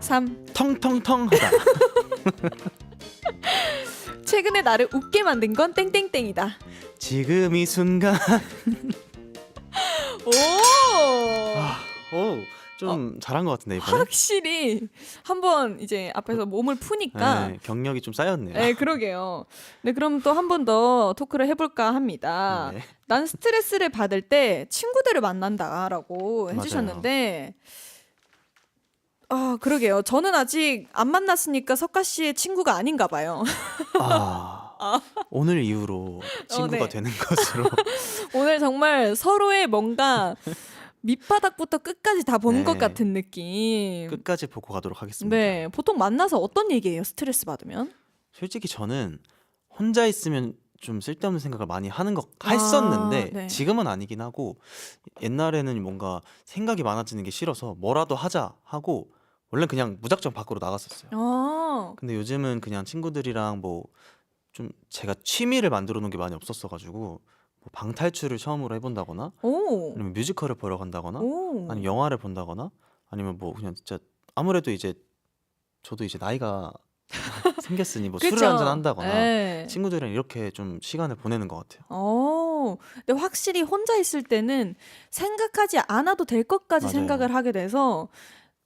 Speaker 4: 3.
Speaker 5: 텅텅텅 하다.
Speaker 4: 최근에 나를 웃게 만든 건 땡땡땡이다.
Speaker 5: 지금 이 순간.
Speaker 4: 오!
Speaker 5: 좀 잘한 것 같은데 이번에.
Speaker 4: 확실히 한번 이제 앞에서 몸을 푸니까
Speaker 5: 네, 경력이 좀 쌓였네요.
Speaker 4: 네, 그러게요. 네, 그럼 또 한 번 더 토크를 해볼까 합니다.
Speaker 5: 네.
Speaker 4: 난 스트레스를 받을 때 친구들을 만난다라고
Speaker 5: 맞아요.
Speaker 4: 해주셨는데, 그러게요. 저는 아직 안 만났으니까 석가 씨의 친구가 아닌가 봐요.
Speaker 5: 오늘 이후로 친구가
Speaker 4: 네.
Speaker 5: 되는 것으로.
Speaker 4: 오늘 정말 서로의 뭔가 밑바닥부터 끝까지 다 보는
Speaker 5: 네.
Speaker 4: 것 같은 느낌.
Speaker 5: 끝까지 보고 가도록 하겠습니다.
Speaker 4: 네, 보통 만나서 어떤 얘기예요? 스트레스 받으면?
Speaker 5: 솔직히 저는 혼자 있으면 좀 쓸데없는 생각을 많이 했었는데
Speaker 4: 네.
Speaker 5: 지금은 아니긴 하고, 옛날에는 뭔가 생각이 많아지는 게 싫어서 뭐라도 하자 하고 원래 그냥 무작정 밖으로 나갔었어요. 근데 요즘은 그냥 친구들이랑 뭐 좀 제가 취미를 만들어 놓은 게 많이 없었어가지고 뭐 방탈출을 처음으로 해본다거나,
Speaker 4: 오.
Speaker 5: 아니면 뮤지컬을 보러 간다거나,
Speaker 4: 오.
Speaker 5: 아니면 영화를 본다거나, 아니면 뭐 그냥 진짜 아무래도 이제 저도 이제 나이가 생겼으니 뭐 술을
Speaker 4: 그쵸?
Speaker 5: 한잔 한다거나
Speaker 4: 네.
Speaker 5: 친구들이랑 이렇게 좀 시간을 보내는 것 같아요.
Speaker 4: 근데 확실히 혼자 있을 때는 생각하지 않아도 될 것까지
Speaker 5: 맞아요.
Speaker 4: 생각을 하게 돼서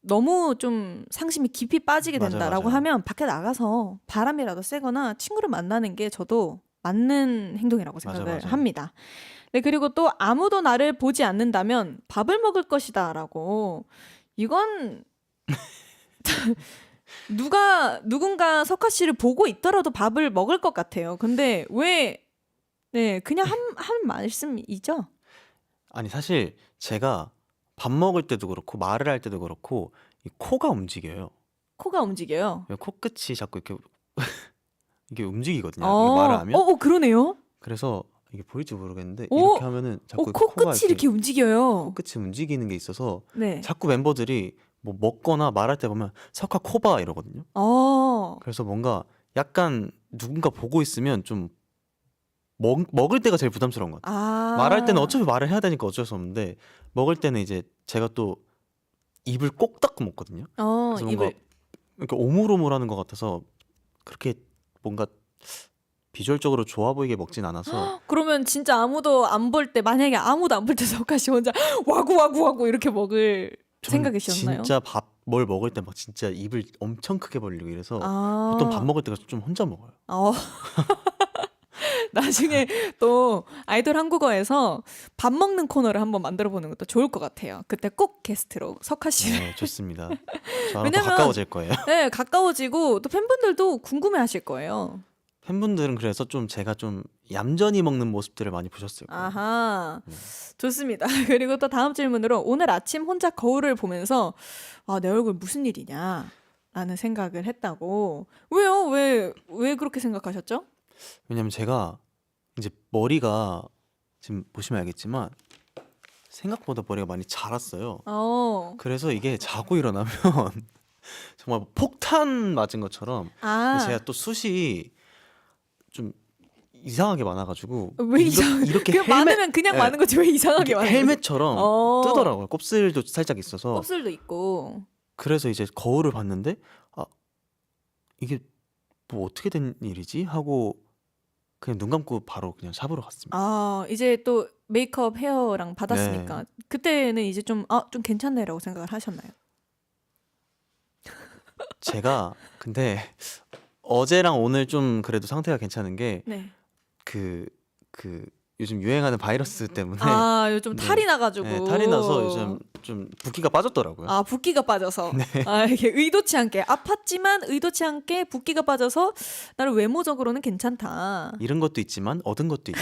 Speaker 4: 너무 좀 상심이 깊이 빠지게
Speaker 5: 맞아요,
Speaker 4: 된다라고
Speaker 5: 맞아요.
Speaker 4: 하면 밖에 나가서 바람이라도 쐬거나 친구를 만나는 게 저도 맞는 행동이라고 생각을
Speaker 5: 맞아요.
Speaker 4: 합니다. 네, 그리고 또 아무도 나를 보지 않는다면 밥을 먹을 것이다라고. 이건 누군가 석화 씨를 보고 있더라도 밥을 먹을 것 같아요. 근데 그냥 한 말씀이죠?
Speaker 5: 아니 사실 제가 밥 먹을 때도 그렇고 말을 할 때도 그렇고 이 코가 움직여요.
Speaker 4: 코가 움직여요.
Speaker 5: 코끝이 자꾸 이렇게 이게 움직이거든요. 이게 말을 하면.
Speaker 4: 그러네요.
Speaker 5: 그래서 이게 보일지 모르겠는데
Speaker 4: 오!
Speaker 5: 이렇게 하면은 자꾸 코가
Speaker 4: 코끝이 이렇게 움직여요.
Speaker 5: 코끝이 움직이는 게 있어서
Speaker 4: 네.
Speaker 5: 자꾸 멤버들이 뭐 먹거나 말할 때 보면 석화 코봐 이러거든요. 그래서 뭔가 약간 누군가 보고 있으면 좀 먹을 때가 제일 부담스러운 것 같아요. 말할 때는 어차피 말을 해야 되니까 어쩔 수 없는데, 먹을 때는 이제 제가 또 입을 꼭 닫고 먹거든요. 그래서 뭔가
Speaker 4: 입을.
Speaker 5: 이렇게 오물오물하는 것 같아서 그렇게 뭔가 비주얼적으로 좋아 보이게 먹진 않아서.
Speaker 4: 그러면 진짜 아무도 안 볼 때, 만약에 아무도 안 볼 때 석화 씨 혼자 와구와구와구 이렇게 먹을
Speaker 5: 저는
Speaker 4: 생각이셨나요?
Speaker 5: 진짜 뭘 먹을 때 막 진짜 입을 엄청 크게 벌리고 이래서
Speaker 4: 아.
Speaker 5: 보통 밥 먹을 때가 좀 혼자 먹어요.
Speaker 4: 나중에 또 아이돌 한국어에서 밥 먹는 코너를 한번 만들어 보는 것도 좋을 것 같아요. 그때 꼭 게스트로 석화 씨를.
Speaker 5: 네, 좋습니다. 저랑 더
Speaker 4: 왜냐면-
Speaker 5: 가까워질 거예요.
Speaker 4: 네, 가까워지고 또 팬분들도 궁금해하실 거예요.
Speaker 5: 팬분들은 그래서 좀 제가 좀 얌전히 먹는 모습들을 많이 보셨을 거예요.
Speaker 4: 아하,
Speaker 5: 네.
Speaker 4: 좋습니다. 그리고 또 다음 질문으로, 오늘 아침 혼자 거울을 보면서 내 얼굴 무슨 일이냐 라는 생각을 했다고. 왜요? 왜 그렇게 생각하셨죠?
Speaker 5: 왜냐면 제가 이제 머리가 지금 보시면 알겠지만 생각보다 머리가 많이 자랐어요. 그래서 이게 자고 일어나면 정말 폭탄 맞은 것처럼. 제가 또 숱이 좀 이상하게 많아가지고
Speaker 4: 왜
Speaker 5: 이렇게
Speaker 4: 그냥 많으면 그냥
Speaker 5: 네.
Speaker 4: 많은 거지 왜 이상하게
Speaker 5: 이렇게
Speaker 4: 많은
Speaker 5: 헬멧처럼 뜨더라고요. 곱슬도 살짝 있어서.
Speaker 4: 곱슬도 있고.
Speaker 5: 그래서 이제 거울을 봤는데 이게 뭐 어떻게 된 일이지 하고 그냥 눈 감고 바로 그냥 샵으로 갔습니다.
Speaker 4: 이제 또 메이크업 헤어랑 받았으니까
Speaker 5: 네.
Speaker 4: 그때는 이제 좀 괜찮네라고 생각을 하셨나요?
Speaker 5: 제가 근데 어제랑 오늘 좀 그래도 상태가 괜찮은 게
Speaker 4: 네.
Speaker 5: 그 요즘 유행하는 바이러스 때문에
Speaker 4: 아, 요즘
Speaker 5: 네.
Speaker 4: 탈이 나가지고.
Speaker 5: 네, 탈이 나서 요즘 좀 붓기가 빠졌더라고요.
Speaker 4: 아, 붓기가 빠져서.
Speaker 5: 네.
Speaker 4: 아, 이게 의도치 않게 아팠지만 의도치 않게 붓기가 빠져서 나를 외모적으로는 괜찮다.
Speaker 5: 잃은 것도 있지만 얻은 것도 있다.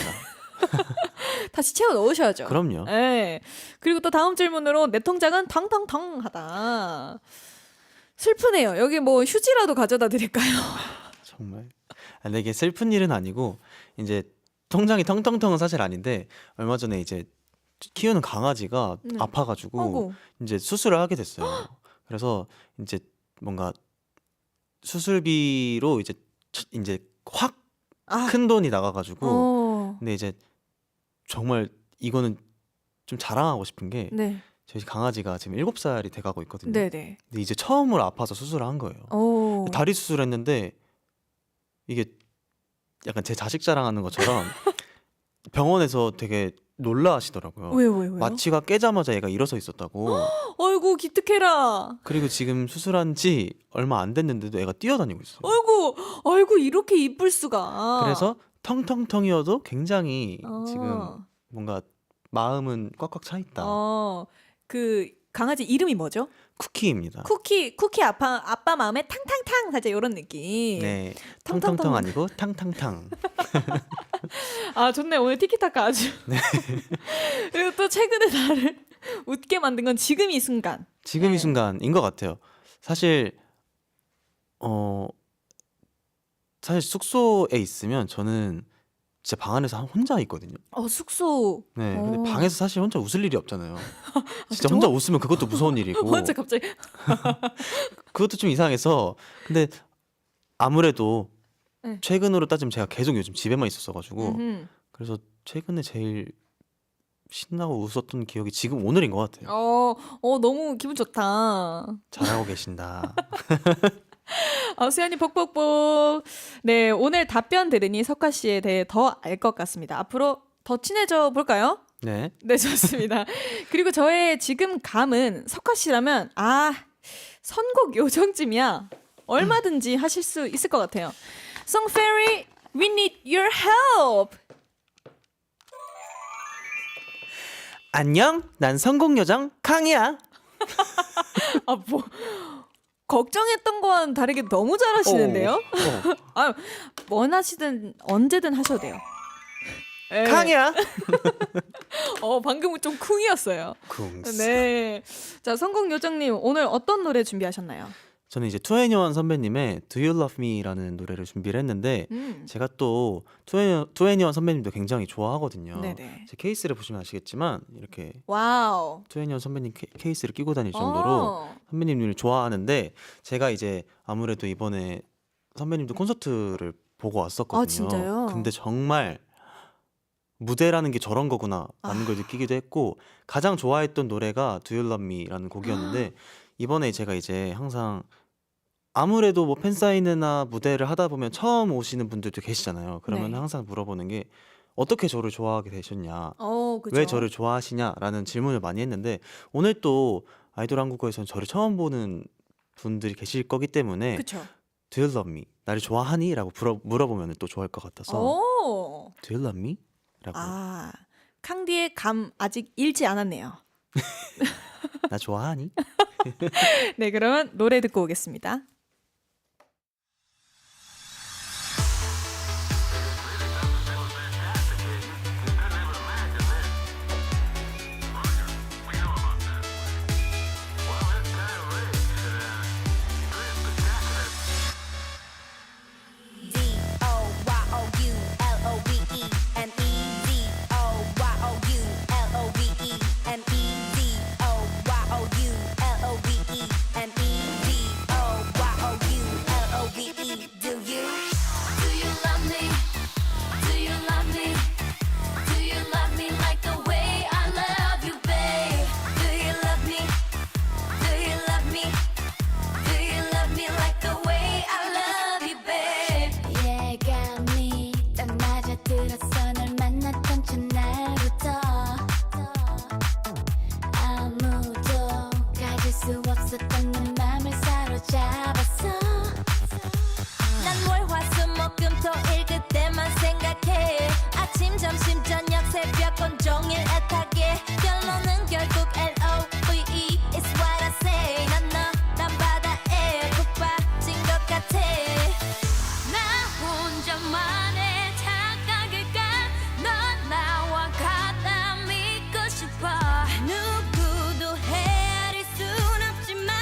Speaker 4: 다시 채워 넣으셔야죠.
Speaker 5: 그럼요.
Speaker 4: 네. 그리고 또 다음 질문으로 내 통장은 텅텅텅하다. 슬프네요. 여기 뭐 휴지라도 가져다 드릴까요?
Speaker 5: 정말. 근데 이게 슬픈 일은 아니고 이제 통장이 텅텅텅은 사실 아닌데 얼마 전에 이제 키우는 강아지가
Speaker 4: 네.
Speaker 5: 아파가지고
Speaker 4: 아이고.
Speaker 5: 이제 수술을 하게 됐어요. 그래서 이제 뭔가 수술비로 이제 확
Speaker 4: 아,
Speaker 5: 큰 돈이 나가가지고
Speaker 4: 어.
Speaker 5: 근데 이제 정말 이거는 좀 자랑하고 싶은 게
Speaker 4: 네.
Speaker 5: 저희 강아지가 지금 7살이 돼가고 있거든요.
Speaker 4: 네네.
Speaker 5: 근데 이제 처음으로 아파서 수술을 한 거예요.
Speaker 4: 오.
Speaker 5: 다리 수술했는데 이게 약간 제 자식 자랑하는 것처럼 병원에서 되게 놀라하시더라고요.
Speaker 4: 왜요?
Speaker 5: 마취가 깨자마자 얘가 일어서 있었다고.
Speaker 4: 어이구, 기특해라.
Speaker 5: 그리고 지금 수술한 지 얼마 안 됐는데도 애가 뛰어다니고 있어요.
Speaker 4: 어이구, 이렇게 이쁠 수가.
Speaker 5: 그래서 텅텅텅이어도 굉장히
Speaker 4: 어.
Speaker 5: 지금 뭔가 마음은 꽉꽉 차 있다.
Speaker 4: 그 강아지 이름이 뭐죠?
Speaker 5: 쿠키입니다.
Speaker 4: 쿠키 아빠 마음에 탕탕탕 살짝 이런 느낌.
Speaker 5: 네,
Speaker 4: 텅텅텅.
Speaker 5: 텅텅텅 아니고 탕탕탕.
Speaker 4: 아, 좋네. 오늘 티키타카 아주.
Speaker 5: 네.
Speaker 4: 그리고 또 최근에 나를 웃게 만든 건 지금 이 순간.
Speaker 5: 지금
Speaker 4: 네.
Speaker 5: 이 순간인 것 같아요. 사실 숙소에 있으면 저는 진짜 방 안에서 혼자 있거든요.
Speaker 4: 숙소.
Speaker 5: 네, 근데 방에서 사실 혼자 웃을 일이 없잖아요. 진짜
Speaker 4: 그쵸?
Speaker 5: 혼자 웃으면 그것도 무서운 일이고
Speaker 4: 혼자 갑자기.
Speaker 5: 그것도 좀 이상해서 근데 아무래도
Speaker 4: 네.
Speaker 5: 최근으로 따지면 제가 계속 요즘 집에만 있었어가지고
Speaker 4: 음흠.
Speaker 5: 그래서 최근에 제일 신나고 웃었던 기억이 지금 오늘인 것 같아요.
Speaker 4: 너무 기분 좋다.
Speaker 5: 잘하고 계신다.
Speaker 4: 수연이 복복복. 네, 오늘 답변 들으니 석화 씨에 대해 더 알 것 같습니다. 앞으로 더 친해져 볼까요?
Speaker 5: 네.
Speaker 4: 네, 좋습니다. 그리고 저의 지금 감은 석화 씨라면 선곡 요정쯤이야. 얼마든지 하실 수 있을 것 같아요. Song Fairy, we need your help.
Speaker 5: 안녕, 난 성공 요정 캉이야.
Speaker 4: 뭐 걱정했던 거와는 다르게 너무 잘하시는데요? 원하시든 언제든 하셔도 돼요. 네.
Speaker 5: 캉이야.
Speaker 4: 방금은 좀 쿵이었어요.
Speaker 5: 쿵스.
Speaker 4: 네. 자, 성공 요정님 오늘 어떤 노래 준비하셨나요?
Speaker 5: 저는 이제 2NE1 선배님의 Do You Love Me라는 노래를 준비를 했는데 제가 또 2NE1 선배님도 굉장히 좋아하거든요.
Speaker 4: 네네.
Speaker 5: 제 케이스를 보시면 아시겠지만 이렇게
Speaker 4: 와우.
Speaker 5: 2NE1 선배님 케이스를 끼고 다닐 정도로 선배님을 좋아하는데 제가 이제 아무래도 이번에 선배님도 콘서트를 보고 왔었거든요.
Speaker 4: 진짜요?
Speaker 5: 근데 정말 무대라는 게 저런 거구나 라는 걸 느끼기도 했고 가장 좋아했던 노래가 Do You Love Me라는 곡이었는데 이번에 제가 이제 항상 아무래도 뭐 팬사인회나 무대를 하다 보면 처음 오시는 분들도 계시잖아요. 그러면
Speaker 4: 네.
Speaker 5: 항상 물어보는 게 어떻게 저를 좋아하게 되셨냐,
Speaker 4: 그죠?
Speaker 5: 왜 저를 좋아하시냐라는 질문을 많이 했는데 오늘 또 아이돌 한국어에서는 저를 처음 보는 분들이 계실 거기 때문에
Speaker 4: 그쵸?
Speaker 5: Do you love me? 나를 좋아하니? 라고 물어보면 또 좋아할 것 같아서 Do you love me? 라고
Speaker 4: 캉디의 감 아직 잃지 않았네요.
Speaker 5: 나 좋아하니?
Speaker 4: 네, 그러면 노래 듣고 오겠습니다.
Speaker 3: 난 월, 화, 수, 목, 금, 토, 일 그때만 생각해 아침, 점심, 저녁 새벽 온종일 애타게 결론은 결국 LOVE is what I say 난 바다에 푹 빠진 것 같아 나 혼자만의 착각일까 넌 나와 같아 믿고 싶어 누구도 헤아릴 순 없지만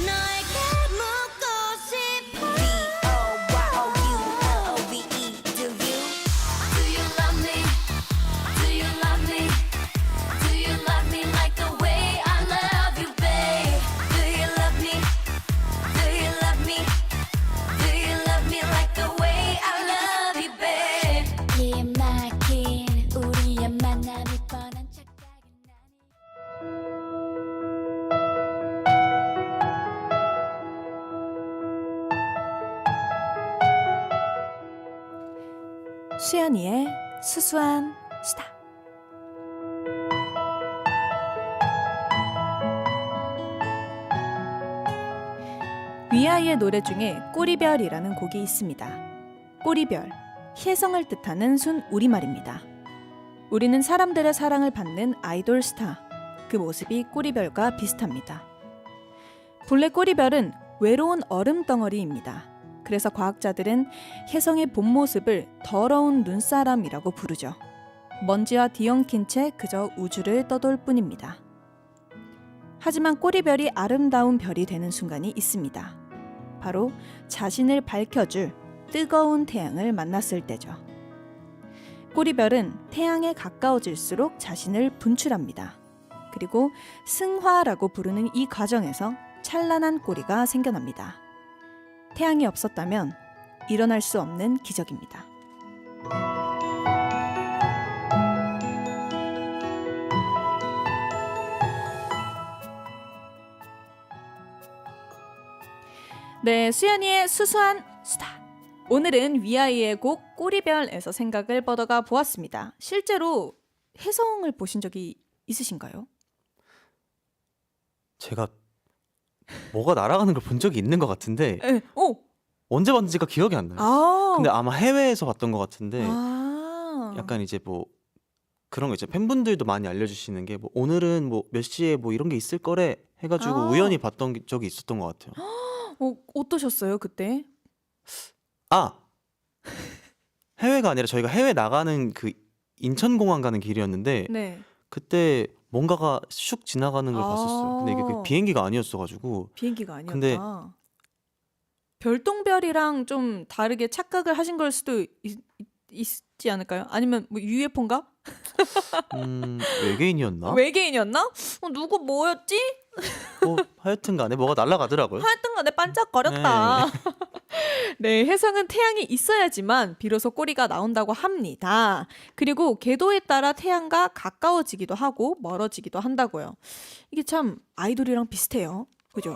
Speaker 3: 너에게 묻고 싶어 B-O-Y-O-U-L-O-V-E Do you love me? Do you love me? Do you love me like the way I love you, babe? Do you love me? Do you love me? Do you love me like the way I love you, babe? 이 막힌 우리의 만남이 뻔한 착각은 아니
Speaker 4: 수연이의 수수한 수다. 위아이의 노래 중에 꼬리별이라는 곡이 있습니다. 꼬리별, 혜성을 뜻하는 순 우리말입니다. 우리는 사람들의 사랑을 받는 아이돌 스타, 그 모습이 꼬리별과 비슷합니다. 본래 꼬리별은 외로운 얼음 덩어리입니다. 그래서 과학자들은 혜성의 본 모습을 더러운 눈사람이라고 부르죠. 먼지와 뒤엉킨 채 그저 우주를 떠돌 뿐입니다. 하지만 꼬리별이 아름다운 별이 되는 순간이 있습니다. 바로 자신을 밝혀줄 뜨거운 태양을 만났을 때죠. 꼬리별은 태양에 가까워질수록 자신을 분출합니다. 그리고 승화라고 부르는 이 과정에서 찬란한 꼬리가 생겨납니다. 태양이 없었다면 일어날 수 없는 기적입니다. 네, 수연이의 수수한 수다. 오늘은 위아이의 곡 꼬리별에서 생각을 뻗어가 보았습니다. 실제로 혜성을 보신 적이 있으신가요?
Speaker 5: 제가 뭐가 날아가는 걸 본 적이 있는 것 같은데
Speaker 4: 네. 오.
Speaker 5: 언제 봤는지가 기억이 안 나요.
Speaker 4: 아.
Speaker 5: 근데 아마 해외에서 봤던 것 같은데
Speaker 4: 아.
Speaker 5: 약간 이제 뭐 그런 거 있죠. 팬분들도 많이 알려주시는 게 뭐 오늘은 뭐 몇 시에 뭐 이런 게 있을 거래 해가지고
Speaker 4: 아.
Speaker 5: 우연히 봤던 적이 있었던 것 같아요.
Speaker 4: 어떠셨어요 그때?
Speaker 5: 아 해외가 아니라 저희가 해외 나가는 그 인천공항 가는 길이었는데
Speaker 4: 네.
Speaker 5: 그때 뭔가가 슉 지나가는 걸 봤었어요. 근데 이게 그 비행기가 아니었어가지고
Speaker 4: 비행기가 아니었다.
Speaker 5: 근데-
Speaker 4: 별똥별이랑 좀 다르게 착각을 하신 걸 수도 있지 않을까요? 아니면 뭐 UFO인가?
Speaker 5: 외계인이었나?
Speaker 4: 외계인이었나? 누구 뭐였지?
Speaker 5: 뭐 하여튼간에 뭐가 날아가더라고요.
Speaker 4: 하여튼간에 반짝거렸다. 네, 혜성은 태양이 있어야지만 비로소 꼬리가 나온다고 합니다. 그리고 궤도에 따라 태양과 가까워지기도 하고 멀어지기도 한다고요. 이게 참 아이돌이랑 비슷해요. 그죠?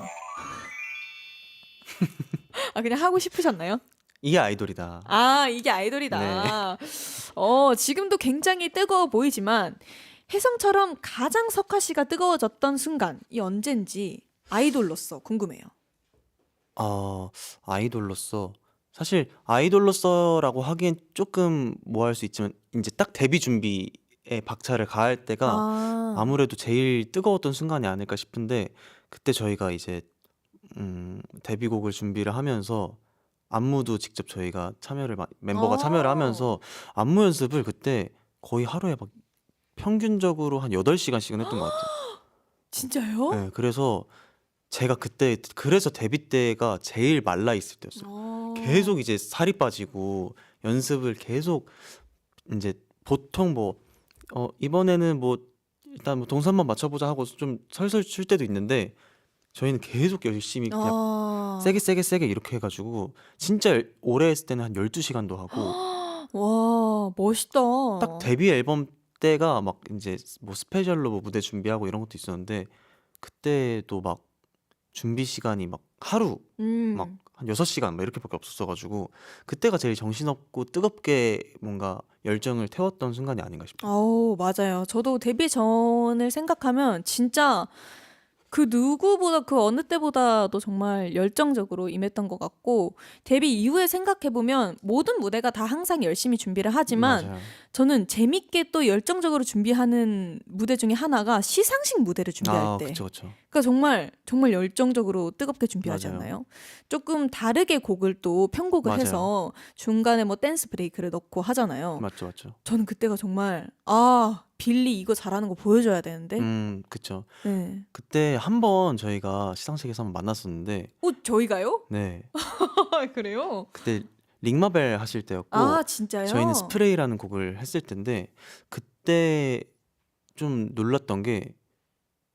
Speaker 4: 아, 그냥 하고 싶으셨나요?
Speaker 5: 이게 아이돌이다.
Speaker 4: 아, 이게 아이돌이다. 지금도 굉장히 뜨거워 보이지만 혜성처럼 가장 석하 씨가 뜨거워졌던 순간이 언젠지 아이돌로서 궁금해요.
Speaker 5: 아이돌로서 사실 아이돌로서라고 하기엔 조금 뭐 할 수 있지만 이제 딱 데뷔 준비에 박차를 가할 때가 아무래도 제일 뜨거웠던 순간이 아닐까 싶은데 그때 저희가 이제 데뷔곡을 준비를 하면서 안무도 직접 저희가 멤버가 참여를 하면서 안무 연습을 그때 거의 하루에 막 평균적으로 한 8시간씩은 했던 것 같아요.
Speaker 4: 진짜요?
Speaker 5: 네, 그래서 제가 그때 그래서 데뷔 때가 제일 말라 있을 때였어요. 계속 이제 살이 빠지고 연습을 계속 이제 보통 뭐 이번에는 뭐 일단 뭐 동선만 맞춰보자 하고 좀 설설 출 때도 있는데 저희는 계속 열심히 그냥 세게 이렇게 해가지고 진짜 오래 했을 때는 한 12시간도 하고
Speaker 4: 와, 멋있다.
Speaker 5: 딱 데뷔 앨범 때가 막 이제 뭐 스페셜로 뭐 무대 준비하고 이런 것도 있었는데 그때도 막 준비 시간이 막 하루 막 한 6시간 막 이렇게밖에 없었어가지고 그때가 제일 정신없고 뜨겁게 뭔가 열정을 태웠던 순간이 아닌가 싶어요.
Speaker 4: 맞아요. 저도 데뷔 전을 생각하면 진짜 그 누구보다 그 어느 때보다도 정말 열정적으로 임했던 것 같고 데뷔 이후에 생각해보면 모든 무대가 다 항상 열심히 준비를 하지만
Speaker 5: 맞아요.
Speaker 4: 저는 재밌게 또 열정적으로 준비하는 무대 중에 하나가 시상식 무대를 준비할 때
Speaker 5: 그쵸, 그쵸.
Speaker 4: 그러니까 정말 열정적으로 뜨겁게 준비하지
Speaker 5: 맞아요.
Speaker 4: 않나요? 조금 다르게 곡을 또 편곡을
Speaker 5: 맞아요.
Speaker 4: 해서 중간에 뭐 댄스 브레이크를 넣고 하잖아요.
Speaker 5: 맞죠, 맞죠.
Speaker 4: 저는 그때가 정말 빌리 이거 잘하는 거 보여줘야 되는데.
Speaker 5: 그쵸.
Speaker 4: 네.
Speaker 5: 그때 한번 저희가 시상식에서 한번 만났었는데,
Speaker 4: 저희가요?
Speaker 5: 네.
Speaker 4: 그래요?
Speaker 5: 그때 링마벨 하실 때였고,
Speaker 4: 진짜요?
Speaker 5: 저희는 스프레이라는 곡을 했을 텐데, 그때 좀 놀랐던 게,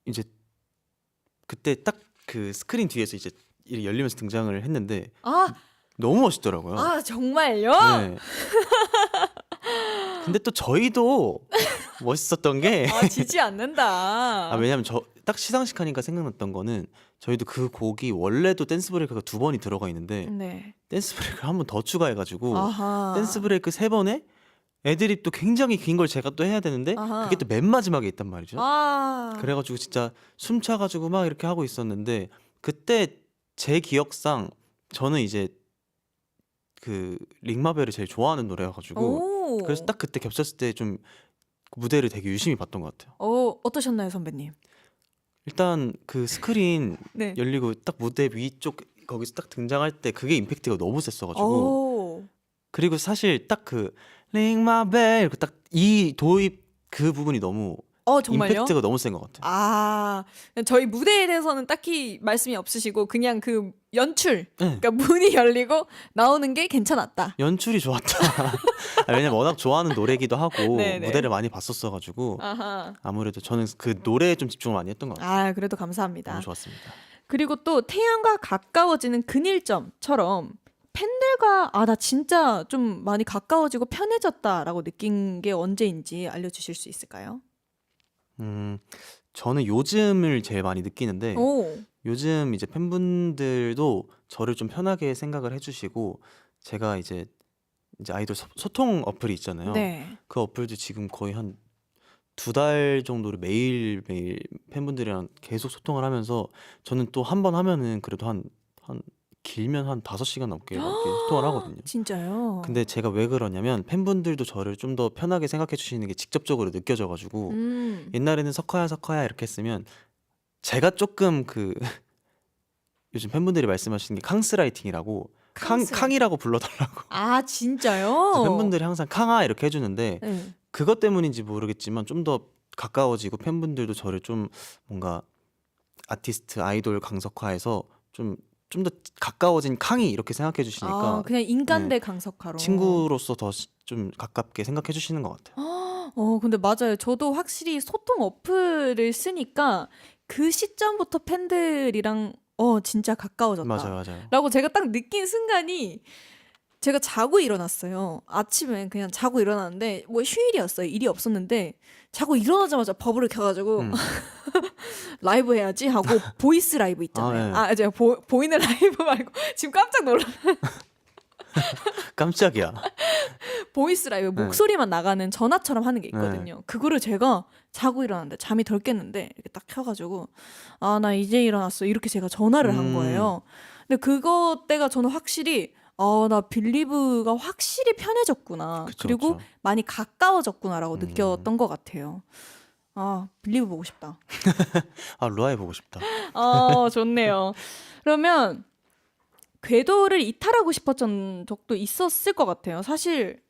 Speaker 5: 이제, 그때 딱 그 스크린 뒤에서 이제 이렇게 열리면서 등장을 했는데, 너무 멋있더라고요.
Speaker 4: 정말요?
Speaker 5: 네. 근데 또 저희도 멋있었던 게,
Speaker 4: 지지 않는다.
Speaker 5: 왜냐면 딱 시상식 하니까 생각났던 거는 저희도 그 곡이 원래도 댄스 브레이크가 2번이 들어가 있는데
Speaker 4: 네.
Speaker 5: 댄스 브레이크를 한 번 더 추가해가지고
Speaker 4: 아하.
Speaker 5: 댄스 브레이크 3번에 애드립도 굉장히 긴 걸 제가 또 해야 되는데
Speaker 4: 아하.
Speaker 5: 그게 또 맨 마지막에 있단 말이죠.
Speaker 4: 아.
Speaker 5: 그래가지고 진짜 숨 차가지고 막 이렇게 하고 있었는데 그때 제 기억상 저는 이제 그 링마벨을 제일 좋아하는 노래여가지고
Speaker 4: 오.
Speaker 5: 그래서 딱 그때 겹쳤을 때 좀 무대를 되게 유심히 봤던 것 같아요.
Speaker 4: 어떠셨나요, 선배님?
Speaker 5: 일단 그 스크린
Speaker 4: 네.
Speaker 5: 열리고 딱 무대 위쪽 거기서 딱 등장할 때 그게 임팩트가 너무 셌어가지고
Speaker 4: 오.
Speaker 5: 그리고 사실 딱 그 Ring my bell 이렇게 딱 이 도입 그 부분이 너무
Speaker 4: 정말요?
Speaker 5: 임팩트가 너무 센 것 같아요.
Speaker 4: 저희 무대에 대해서는 딱히 말씀이 없으시고 그냥 그 연출,
Speaker 5: 네.
Speaker 4: 그러니까 문이 열리고 나오는 게 괜찮았다.
Speaker 5: 연출이 좋았다. 왜냐면 워낙 좋아하는 노래기도 하고
Speaker 4: 네네.
Speaker 5: 무대를 많이 봤었어가지고
Speaker 4: 아하.
Speaker 5: 아무래도 저는 그 노래에 좀 집중을 많이 했던 것 같아요.
Speaker 4: 그래도 감사합니다.
Speaker 5: 너무 좋았습니다.
Speaker 4: 그리고 또 태양과 가까워지는 근일점처럼 팬들과 나 진짜 좀 많이 가까워지고 편해졌다라고 느낀 게 언제인지 알려주실 수 있을까요?
Speaker 5: 저는 요즘을 제일 많이 느끼는데
Speaker 4: 오.
Speaker 5: 요즘 이제 팬분들도 저를 좀 편하게 생각을 해주시고 제가 이제 아이돌 소통 어플이 있잖아요.
Speaker 4: 네.
Speaker 5: 그 어플도 지금 거의 한 2달 정도를 매일매일 팬분들이랑 계속 소통을 하면서 저는 또 한 번 하면은 그래도 한 길면 한 5시간 넘게 이렇게 소통을 하거든요.
Speaker 4: 진짜요?
Speaker 5: 근데 제가 왜 그러냐면 팬분들도 저를 좀 더 편하게 생각해 주시는 게 직접적으로 느껴져가지고 옛날에는 석화야 이렇게 했으면 제가 조금 그 요즘 팬분들이 말씀하시는 게 캉스라이팅이라고 캉이라고 불러달라고
Speaker 4: 진짜요?
Speaker 5: 팬분들이 항상 캉아 이렇게 해주는데
Speaker 4: 네.
Speaker 5: 그것 때문인지 모르겠지만 좀 더 가까워지고 팬분들도 저를 좀 뭔가 아티스트 아이돌 강석화해서 좀 더 가까워진 캉이 이렇게 생각해 주시니까
Speaker 4: 그냥 인간
Speaker 5: 네.
Speaker 4: 대 강석화로
Speaker 5: 친구로서 더 좀 가깝게 생각해 주시는 것 같아요.
Speaker 4: 근데 맞아요. 저도 확실히 소통 어플을 쓰니까 그 시점부터 팬들이랑 진짜 가까워졌다.
Speaker 5: 맞아요.
Speaker 4: 라고 제가 딱 느낀 순간이 제가 자고 일어났어요. 아침에 그냥 자고 일어났는데 뭐 휴일이었어요. 일이 없었는데 자고 일어나자마자 버블을 켜가지고 라이브 해야지 하고 보이스 라이브 있잖아요.
Speaker 5: 네.
Speaker 4: 제가 보이는 라이브 말고 지금 깜짝 놀라.
Speaker 5: 깜짝이야.
Speaker 4: 보이스 라이브 목소리만 나가는 전화처럼 하는 게 있거든요. 그거를 제가 자고 일어났는데 잠이 덜 깼는데 이렇게 딱 켜가지고 나 이제 일어났어 이렇게 제가 전화를 한 거예요. 근데 그거 때가 저는 확실히 나 빌리브가 확실히 편해졌구나.
Speaker 5: 그쵸,
Speaker 4: 그리고
Speaker 5: 그쵸.
Speaker 4: 많이 가까워졌구나라고 느꼈던 것 같아요. 빌리브 보고 싶다.
Speaker 5: 루아이 보고 싶다.
Speaker 4: 좋네요. 그러면 궤도를 이탈하고 싶었던 적도 있었을 것 같아요. 사실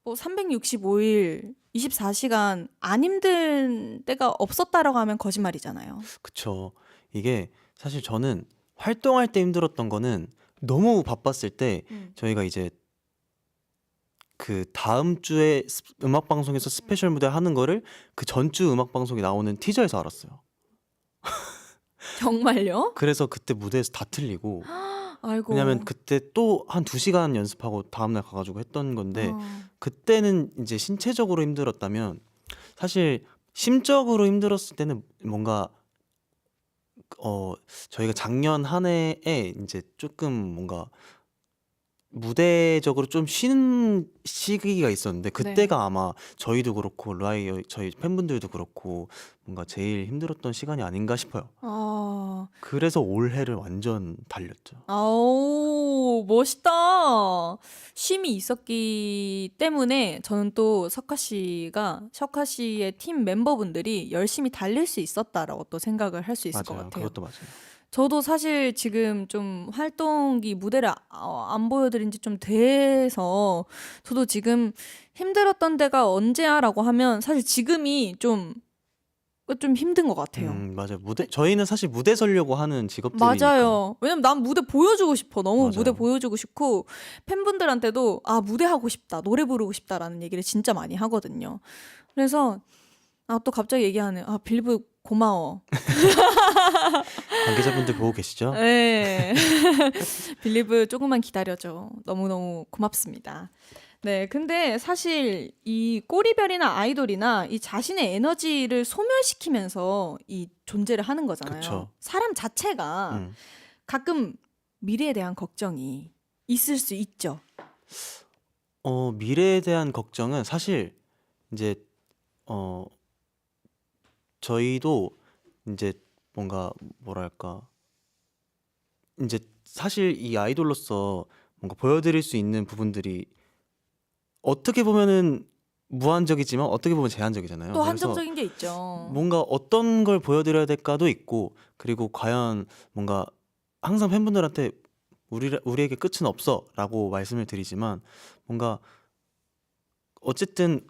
Speaker 4: 뭐 365일 24시간 안 힘든 때가 없었다라고 하면 거짓말이잖아요.
Speaker 5: 그쵸. 이게 사실 저는 활동할 때 힘들었던 거는 너무 바빴을 때 저희가 이제 그 다음 주에 음악 방송에서 스페셜 무대 하는 거를 그 전주 음악 방송에 나오는 티저에서 알았어요.
Speaker 4: 정말요?
Speaker 5: 그래서 그때 무대에서 다 틀리고
Speaker 4: 아이고.
Speaker 5: 왜냐면 그때 또 한 2시간 연습하고 다음날 가가지고 했던 건데 그때는 이제 신체적으로 힘들었다면 사실 심적으로 힘들었을 때는 뭔가 저희가 작년 한 해에 이제 조금 뭔가 무대적으로 좀 쉬는 시기가 있었는데 그때가 아마 저희도 그렇고 라이 저희 팬분들도 그렇고 뭔가 제일 힘들었던 시간이 아닌가 싶어요. 그래서 올해를 완전 달렸죠.
Speaker 4: 아우, 멋있다. 쉼이 있었기 때문에 저는 또 석하 씨의 팀 멤버분들이 열심히 달릴 수 있었다라고 또 생각을 할 수 있을 것
Speaker 5: 맞아요.
Speaker 4: 같아요.
Speaker 5: 그것도 맞아요.
Speaker 4: 저도 사실 지금 좀 활동기 무대를 안 보여드린 지 좀 돼서 저도 지금 힘들었던 데가 언제야라고 하면 사실 지금이 좀 힘든 것 같아요.
Speaker 5: 맞아요. 저희는 사실 무대 서려고 하는 직업들이니까.
Speaker 4: 맞아요. 왜냐면 난 무대 보여주고 싶어. 너무
Speaker 5: 맞아요.
Speaker 4: 무대 보여주고 싶고 팬분들한테도 무대 하고 싶다, 노래 부르고 싶다라는 얘기를 진짜 많이 하거든요. 그래서 또 갑자기 얘기하네. 빌리브 고마워.
Speaker 5: 관계자분들 보고 계시죠?
Speaker 4: 네. 빌리브 조금만 기다려줘. 너무너무 고맙습니다. 네, 근데 사실 이 꼬리별이나 아이돌이나 이 자신의 에너지를 소멸시키면서 이 존재를 하는 거잖아요.
Speaker 5: 그쵸.
Speaker 4: 사람 자체가
Speaker 5: 음.
Speaker 4: 가끔 미래에 대한 걱정이 있을 수 있죠.
Speaker 5: 미래에 대한 걱정은 사실 이제 저희도 이제 뭔가 뭐랄까 이제 사실 이 아이돌로서 뭔가 보여드릴 수 있는 부분들이 어떻게 보면은 무한적이지만 어떻게 보면 제한적이잖아요.
Speaker 4: 또
Speaker 5: 그래서
Speaker 4: 한정적인 게 있죠.
Speaker 5: 뭔가 어떤 걸 보여드려야 될까도 있고 그리고 과연 뭔가 항상 팬분들한테 우리에게 끝은 없어라고 말씀을 드리지만 뭔가 어쨌든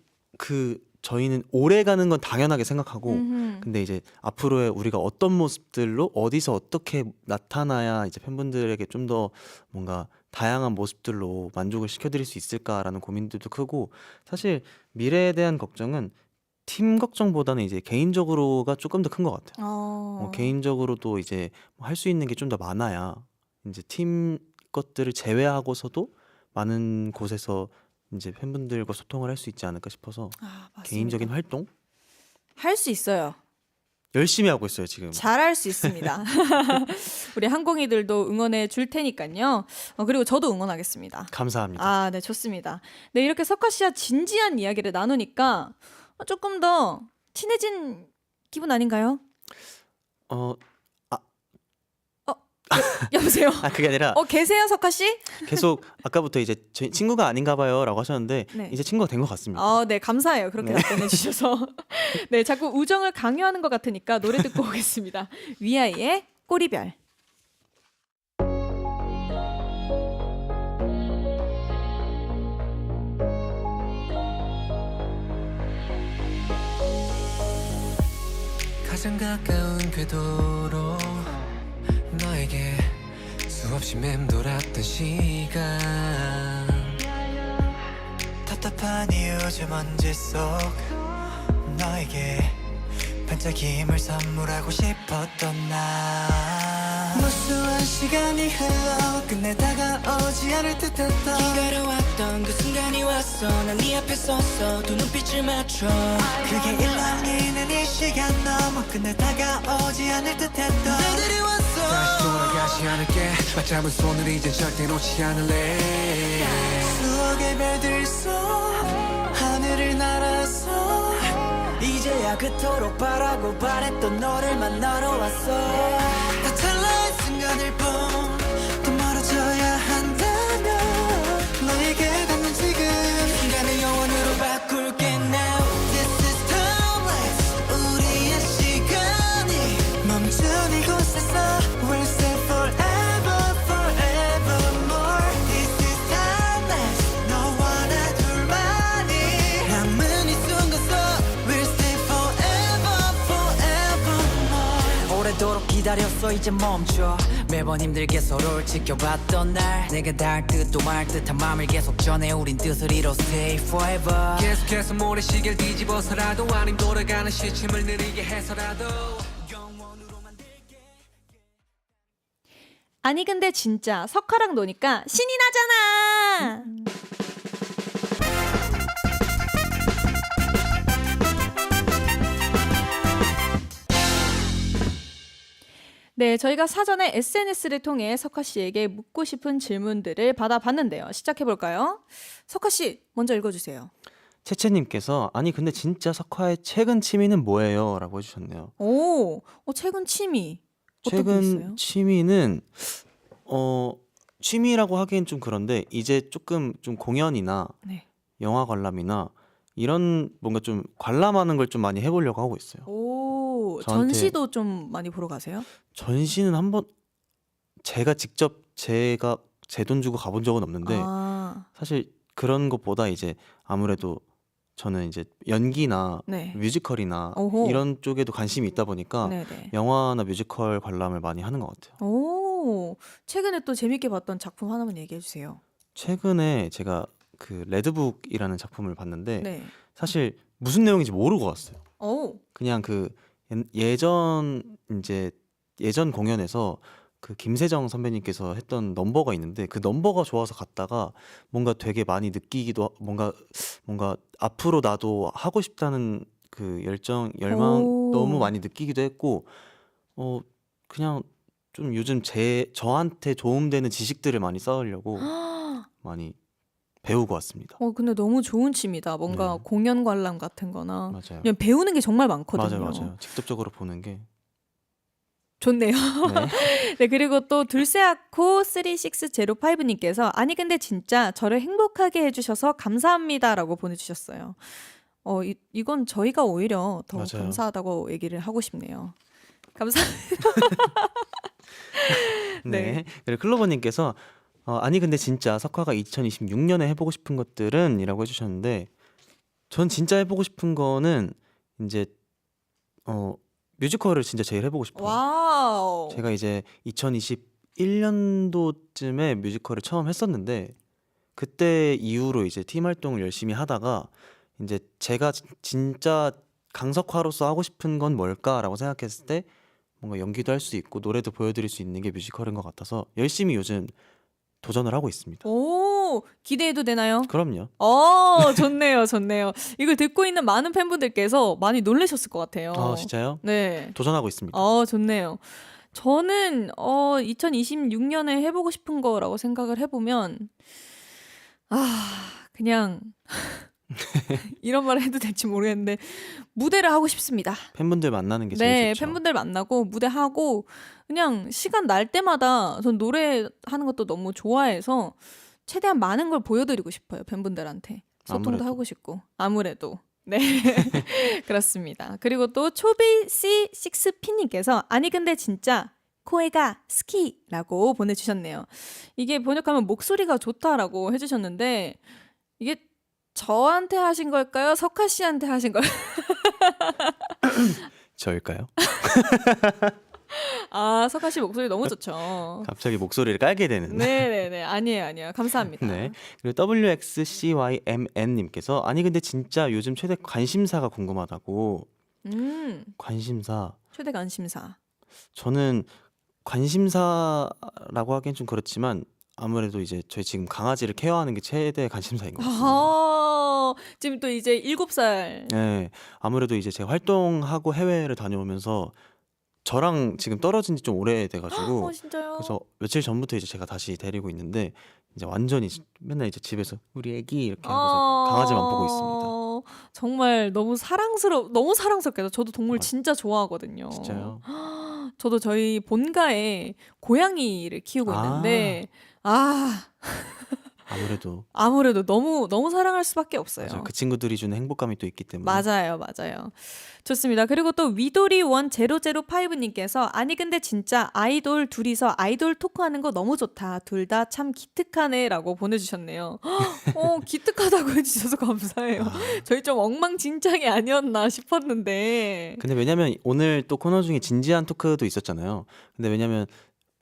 Speaker 5: 저희는 오래 가는 건 당연하게 생각하고
Speaker 4: 음흠.
Speaker 5: 근데 이제 앞으로의 우리가 어떤 모습들로 어디서 어떻게 나타나야 이제 팬분들에게 좀 더 뭔가 다양한 모습들로 만족을 시켜드릴 수 있을까라는 고민들도 크고 사실 미래에 대한 걱정은 팀 걱정보다는 이제 개인적으로가 조금 더 큰 것 같아요. 개인적으로도 이제 할 수 있는 게 좀 더 많아야 이제 팀 것들을 제외하고서도 많은 곳에서 이제 팬분들과 소통을 할 수 있지 않을까 싶어서
Speaker 4: 맞습니다.
Speaker 5: 개인적인 활동
Speaker 4: 할 수 있어요.
Speaker 5: 열심히 하고 있어요 지금.
Speaker 4: 잘할 수 있습니다. 우리 항공이들도 응원해 줄 테니까요. 그리고 저도 응원하겠습니다.
Speaker 5: 감사합니다.
Speaker 4: 네, 좋습니다. 네, 이렇게 석하 씨와 진지한 이야기를 나누니까 조금 더 친해진 기분 아닌가요? 여보세요?
Speaker 5: 그게 아니라
Speaker 4: 계세요, 석하 씨?
Speaker 5: 계속 아까부터 이제 저희 친구가 아닌가 봐요라고 하셨는데
Speaker 4: 네.
Speaker 5: 이제 친구가 된 것 같습니다.
Speaker 4: 네, 감사해요. 그렇게
Speaker 5: 네.
Speaker 4: 답변해 주셔서. 네, 자꾸 우정을 강요하는 것 같으니까 노래 듣고 오겠습니다. 위아이의 꼬리별.
Speaker 6: 가장 가까운 궤도로 너에게 수없이 맴돌았던 시간 답답한 이유제 먼지 속 너에게 반짝임을 선물하고 싶었던 나 무수한 시간이 흘러 끝내 다가오지 않을 듯했던 기다려왔던 그 순간이 왔어 난 네 앞에 섰어 두 눈빛을 맞춰 그게 일렁이는 이 시간 넘어 끝내 다가오지 않을 듯했던 날들이 왔어
Speaker 2: 다시 돌아가지 않을게 맞잡은 손을 이제 절대 놓지 않을래
Speaker 6: 수억의 별들 속 하늘을 날아서 이제야 그토록 바라고 바랬던 너를 만나러 왔어 다 찰나의 순간을 또 멀어져야 한다면 너에게 닿는 지금 순간을 영원으로 바꿀게 now This is timeless 우리의 시간이 멈춘 이곳에서 We'll stay forever forevermore This is timeless 너와 나 둘만이 남은 이 순간 속 We'll stay forever forevermore 오래도록 기다렸어 이제 멈춰 매번 힘들게 서로를 지켜봤던 날 내가 닿을 듯도 말 듯한 맘을 계속 전해 우린 뜻을 이뤄 Stay forever
Speaker 2: 계속해서 모래시계를 뒤집어서라도 아님 돌아가는 시침을 느리게 해서라도
Speaker 6: 영원으로 만들게
Speaker 4: 아니 근데 진짜 석하랑 노니까 신이 나잖아. 네, 저희가 사전에 SNS를 통해 석화 씨에게 묻고 싶은 질문들을 받아봤는데요. 시작해볼까요? 석화 씨, 먼저 읽어주세요.
Speaker 5: 채채님께서 아니 근데 진짜 석화의 최근 취미는 뭐예요? 라고 해주셨네요.
Speaker 4: 오, 최근 취미 어떤 게 있어요?
Speaker 5: 최근 취미는 취미라고 하기엔 좀 그런데 이제 조금 좀 공연이나
Speaker 4: 네.
Speaker 5: 영화 관람이나 이런 뭔가 좀 관람하는 걸 좀 많이 해보려고 하고 있어요.
Speaker 4: 오,
Speaker 5: 저한테-
Speaker 4: 전시도 좀 많이 보러 가세요?
Speaker 5: 전시는 한번 제가 직접 제 돈 주고 가본 적은 없는데
Speaker 4: 아,
Speaker 5: 사실 그런 것보다 이제 아무래도 저는 이제 연기나
Speaker 4: 네.
Speaker 5: 뮤지컬이나
Speaker 4: 오호.
Speaker 5: 이런 쪽에도 관심이 있다 보니까
Speaker 4: 네네.
Speaker 5: 영화나 뮤지컬 관람을 많이 하는 것 같아요.
Speaker 4: 오, 최근에 또 재밌게 봤던 작품 하나만 얘기해 주세요.
Speaker 5: 최근에 제가 그 레드북이라는 작품을 봤는데
Speaker 4: 네.
Speaker 5: 사실 무슨 내용인지 모르고 왔어요.
Speaker 4: 오,
Speaker 5: 그냥 그 예전 이제 예전 공연에서 그 김세정 선배님께서 했던 넘버가 있는데 그 넘버가 좋아서 갔다가 뭔가 되게 많이 느끼기도 뭔가 앞으로 나도 하고 싶다는 그 열망
Speaker 4: 오.
Speaker 5: 너무 많이 느끼기도 했고 그냥 좀 요즘 저한테 도움되는 지식들을 많이 쌓으려고 많이 배우고 왔습니다.
Speaker 4: 근데 너무 좋은 취미다. 뭔가
Speaker 5: 네.
Speaker 4: 공연 관람 같은 거나
Speaker 5: 맞아요.
Speaker 4: 그냥 배우는 게 정말 많거든요.
Speaker 5: 맞아요. 직접적으로 보는 게
Speaker 4: 좋네요.
Speaker 5: 네.
Speaker 4: 네, 그리고 또 둘세아코 3605님께서 아니 근데 진짜 저를 행복하게 해주셔서 감사합니다라고 보내주셨어요. 이건 저희가 오히려 더
Speaker 5: 맞아요.
Speaker 4: 감사하다고 얘기를 하고 싶네요. 감사합니다.
Speaker 5: 네.
Speaker 4: 네.
Speaker 5: 그리고 클로버님께서 아니 근데 진짜 석화가 2026년에 해보고 싶은 것들은 이라고 해주셨는데 전 진짜 해보고 싶은 거는 이제 뮤지컬을 진짜 제일 해보고 싶어요.
Speaker 4: 와우.
Speaker 5: 제가 이제 2021년도쯤에 뮤지컬을 처음 했었는데 그때 이후로 이제 팀 활동을 열심히 하다가 이제 제가 진짜 강석화로서 하고 싶은 건 뭘까라고 생각했을 때 뭔가 연기도 할 수 있고 노래도 보여드릴 수 있는 게 뮤지컬인 것 같아서 열심히 요즘 도전을 하고 있습니다.
Speaker 4: 오, 기대해도 되나요?
Speaker 5: 그럼요.
Speaker 4: 좋네요. 이걸 듣고 있는 많은 팬분들께서 많이 놀라셨을 것 같아요.
Speaker 5: 진짜요?
Speaker 4: 네.
Speaker 5: 도전하고 있습니다.
Speaker 4: 좋네요. 저는 2026년에 해보고 싶은 거라고 생각을 해보면 그냥 이런 말을 해도 될지 모르겠는데 무대를 하고 싶습니다.
Speaker 5: 팬분들 만나는 게 제일
Speaker 4: 네,
Speaker 5: 좋죠.
Speaker 4: 팬분들 만나고 무대하고 그냥 시간 날 때마다 전 노래하는 것도 너무 좋아해서 최대한 많은 걸 보여드리고 싶어요. 팬분들한테 소통도
Speaker 5: 아무래도.
Speaker 4: 하고 싶고 아무래도 네 그렇습니다. 그리고 또 초비 C6P님께서 아니 근데 진짜 코에가 스키라고 보내주셨네요. 이게 번역하면 목소리가 좋다라고 해주셨는데 이게 저한테 하신 걸까요? 석화 씨한테 하신 걸까요?
Speaker 5: 저일까요?
Speaker 4: 석화 씨 목소리 너무 좋죠.
Speaker 5: 갑자기 목소리를 깔게 되는.
Speaker 4: 네네네. 아니에요. 감사합니다.
Speaker 5: 네. 그리고 WXCYMN님께서 아니 근데 진짜 요즘 최대 관심사가 궁금하다고. 관심사.
Speaker 4: 최대 관심사.
Speaker 5: 저는 관심사라고 하기엔 좀 그렇지만 아무래도 이제 저희 지금 강아지를 케어하는 게 최대 관심사인 것 같습니다.
Speaker 4: 지금 또 이제 7살.
Speaker 5: 네. 아무래도 이제 제가 활동하고 해외를 다녀오면서 저랑 지금 떨어진 지 좀 오래돼가지고
Speaker 4: 진짜요?
Speaker 5: 그래서 며칠 전부터 이제 제가 다시 데리고 있는데 이제 완전히 맨날 이제 집에서 우리 애기 이렇게 하고서 강아지만 보고 있습니다.
Speaker 4: 정말 너무 사랑스럽게 해서 저도 동물 진짜 좋아하거든요.
Speaker 5: 진짜요?
Speaker 4: 저도 저희 본가에 고양이를 키우고 있는데 아무래도 너무 사랑할 수밖에 없어요.
Speaker 5: 맞아요. 그 친구들이 주는 행복감이 또 있기 때문에.
Speaker 4: 맞아요. 좋습니다. 그리고 또 위도리1005님께서 아니 근데 진짜 아이돌 둘이서 아이돌 토크하는 거 너무 좋다. 둘 다 참 기특하네라고 보내주셨네요. 기특하다고 해주셔서 감사해요. 저희 좀 엉망진창이 아니었나 싶었는데.
Speaker 5: 근데 왜냐면 오늘 또 코너 중에 진지한 토크도 있었잖아요. 근데 왜냐면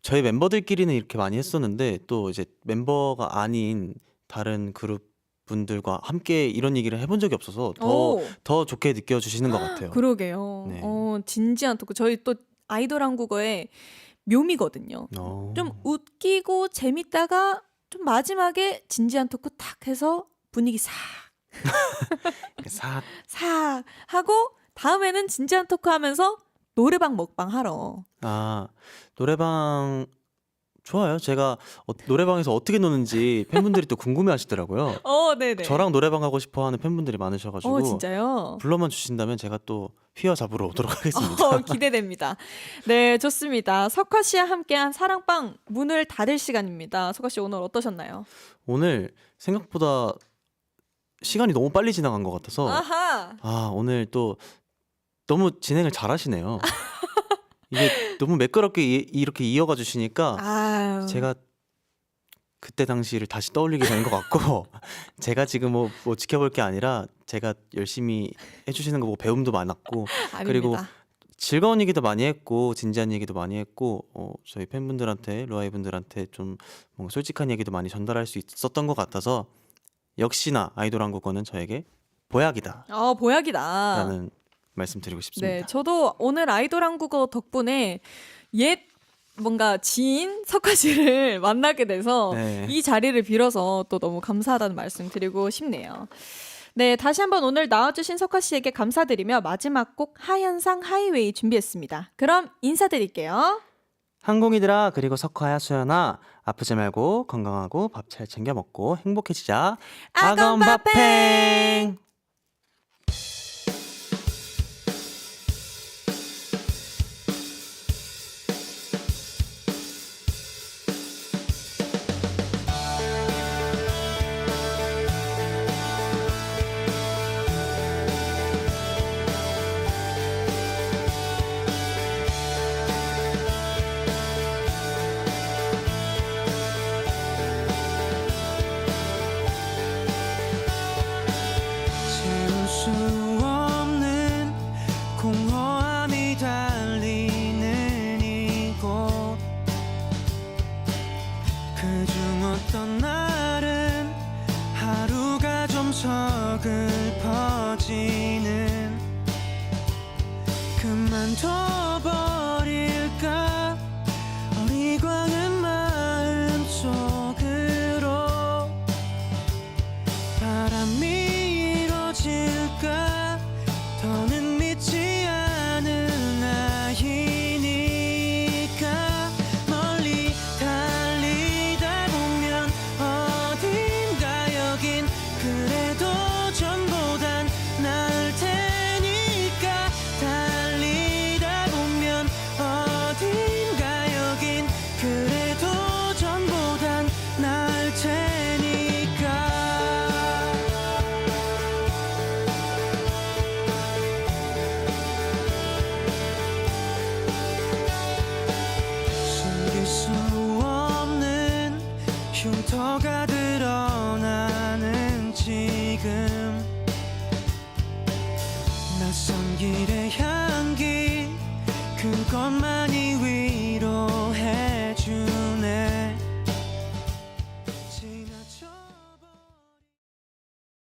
Speaker 5: 저희 멤버들끼리는 이렇게 많이 했었는데 또 이제 멤버가 아닌 다른 그룹 분들과 함께 이런 얘기를 해본 적이 없어서 더 좋게 느껴주시는 것 같아요.
Speaker 4: 그러게요.
Speaker 5: 네.
Speaker 4: 진지한 토크. 저희 또 아이돌 한국어의 묘미거든요. 좀 웃기고 재밌다가 좀 마지막에 진지한 토크 탁 해서 분위기 싹
Speaker 5: 싹
Speaker 4: 하고 다음에는 진지한 토크 하면서 노래방 먹방 하러.
Speaker 5: 아, 노래방 좋아요. 제가 노래방에서 어떻게 노는지 팬분들이 또 궁금해하시더라고요.
Speaker 4: 네네.
Speaker 5: 저랑 노래방 가고 싶어하는 팬분들이 많으셔가지고
Speaker 4: 진짜요?
Speaker 5: 불러만 주신다면 제가 또 휘어잡으러 오도록 하겠습니다.
Speaker 4: 기대됩니다. 네, 좋습니다. 석화 씨와 함께한 사랑방 문을 닫을 시간입니다. 석화 씨 오늘 어떠셨나요?
Speaker 5: 오늘 생각보다 시간이 너무 빨리 지나간 것 같아서
Speaker 4: 아하.
Speaker 5: 오늘 또 너무 진행을 잘하시네요. 이게 너무 매끄럽게 이렇게 이어가 주시니까
Speaker 4: 아유.
Speaker 5: 제가 그때 당시를 다시 떠올리게 되는 것 같고 제가 지금 뭐 지켜볼 게 아니라 제가 열심히 해주시는 거 보고 배움도 많았고 그리고
Speaker 4: 아닙니다.
Speaker 5: 즐거운 얘기도 많이 했고 진지한 얘기도 많이 했고 저희 팬분들한테 루아이 분들한테 좀 뭔가 솔직한 얘기도 많이 전달할 수 있었던 것 같아서 역시나 아이돌 한국어는 저에게 보약이다
Speaker 4: 보약이다.
Speaker 5: 라는 말씀드리고 싶습니다.
Speaker 4: 네, 저도 오늘 아이돌 한국어 덕분에 옛 뭔가 지인 석화 씨를 만나게 돼서
Speaker 5: 네.
Speaker 4: 이 자리를 빌어서 또 너무 감사하다는 말씀 드리고 싶네요. 네, 다시 한번 오늘 나와주신 석화 씨에게 감사드리며 마지막 곡 하현상 하이웨이 준비했습니다. 그럼 인사드릴게요.
Speaker 5: 항공이들아 그리고 석화야 수연아 아프지 말고 건강하고 밥 잘 챙겨 먹고 행복해지자.
Speaker 4: 아건밥행!
Speaker 6: 지울 수 없는 공허함이 달리는 이곳 그중 어떤 날은 하루가 좀 서글퍼지는 그만둬버릴까 어리광은 마음 속으로 바람이 이뤄질까 더는 믿지 않은 아이니까 멀리 달리다 보면 어딘가 여긴 그래도 전보단 나을 테니까 달리다 보면 어딘가 여긴 그래도 전보단 나을 테니까 숨길 수 없는 흉터가 드러나는 지금 낯선 길의 향기 그것만이 위로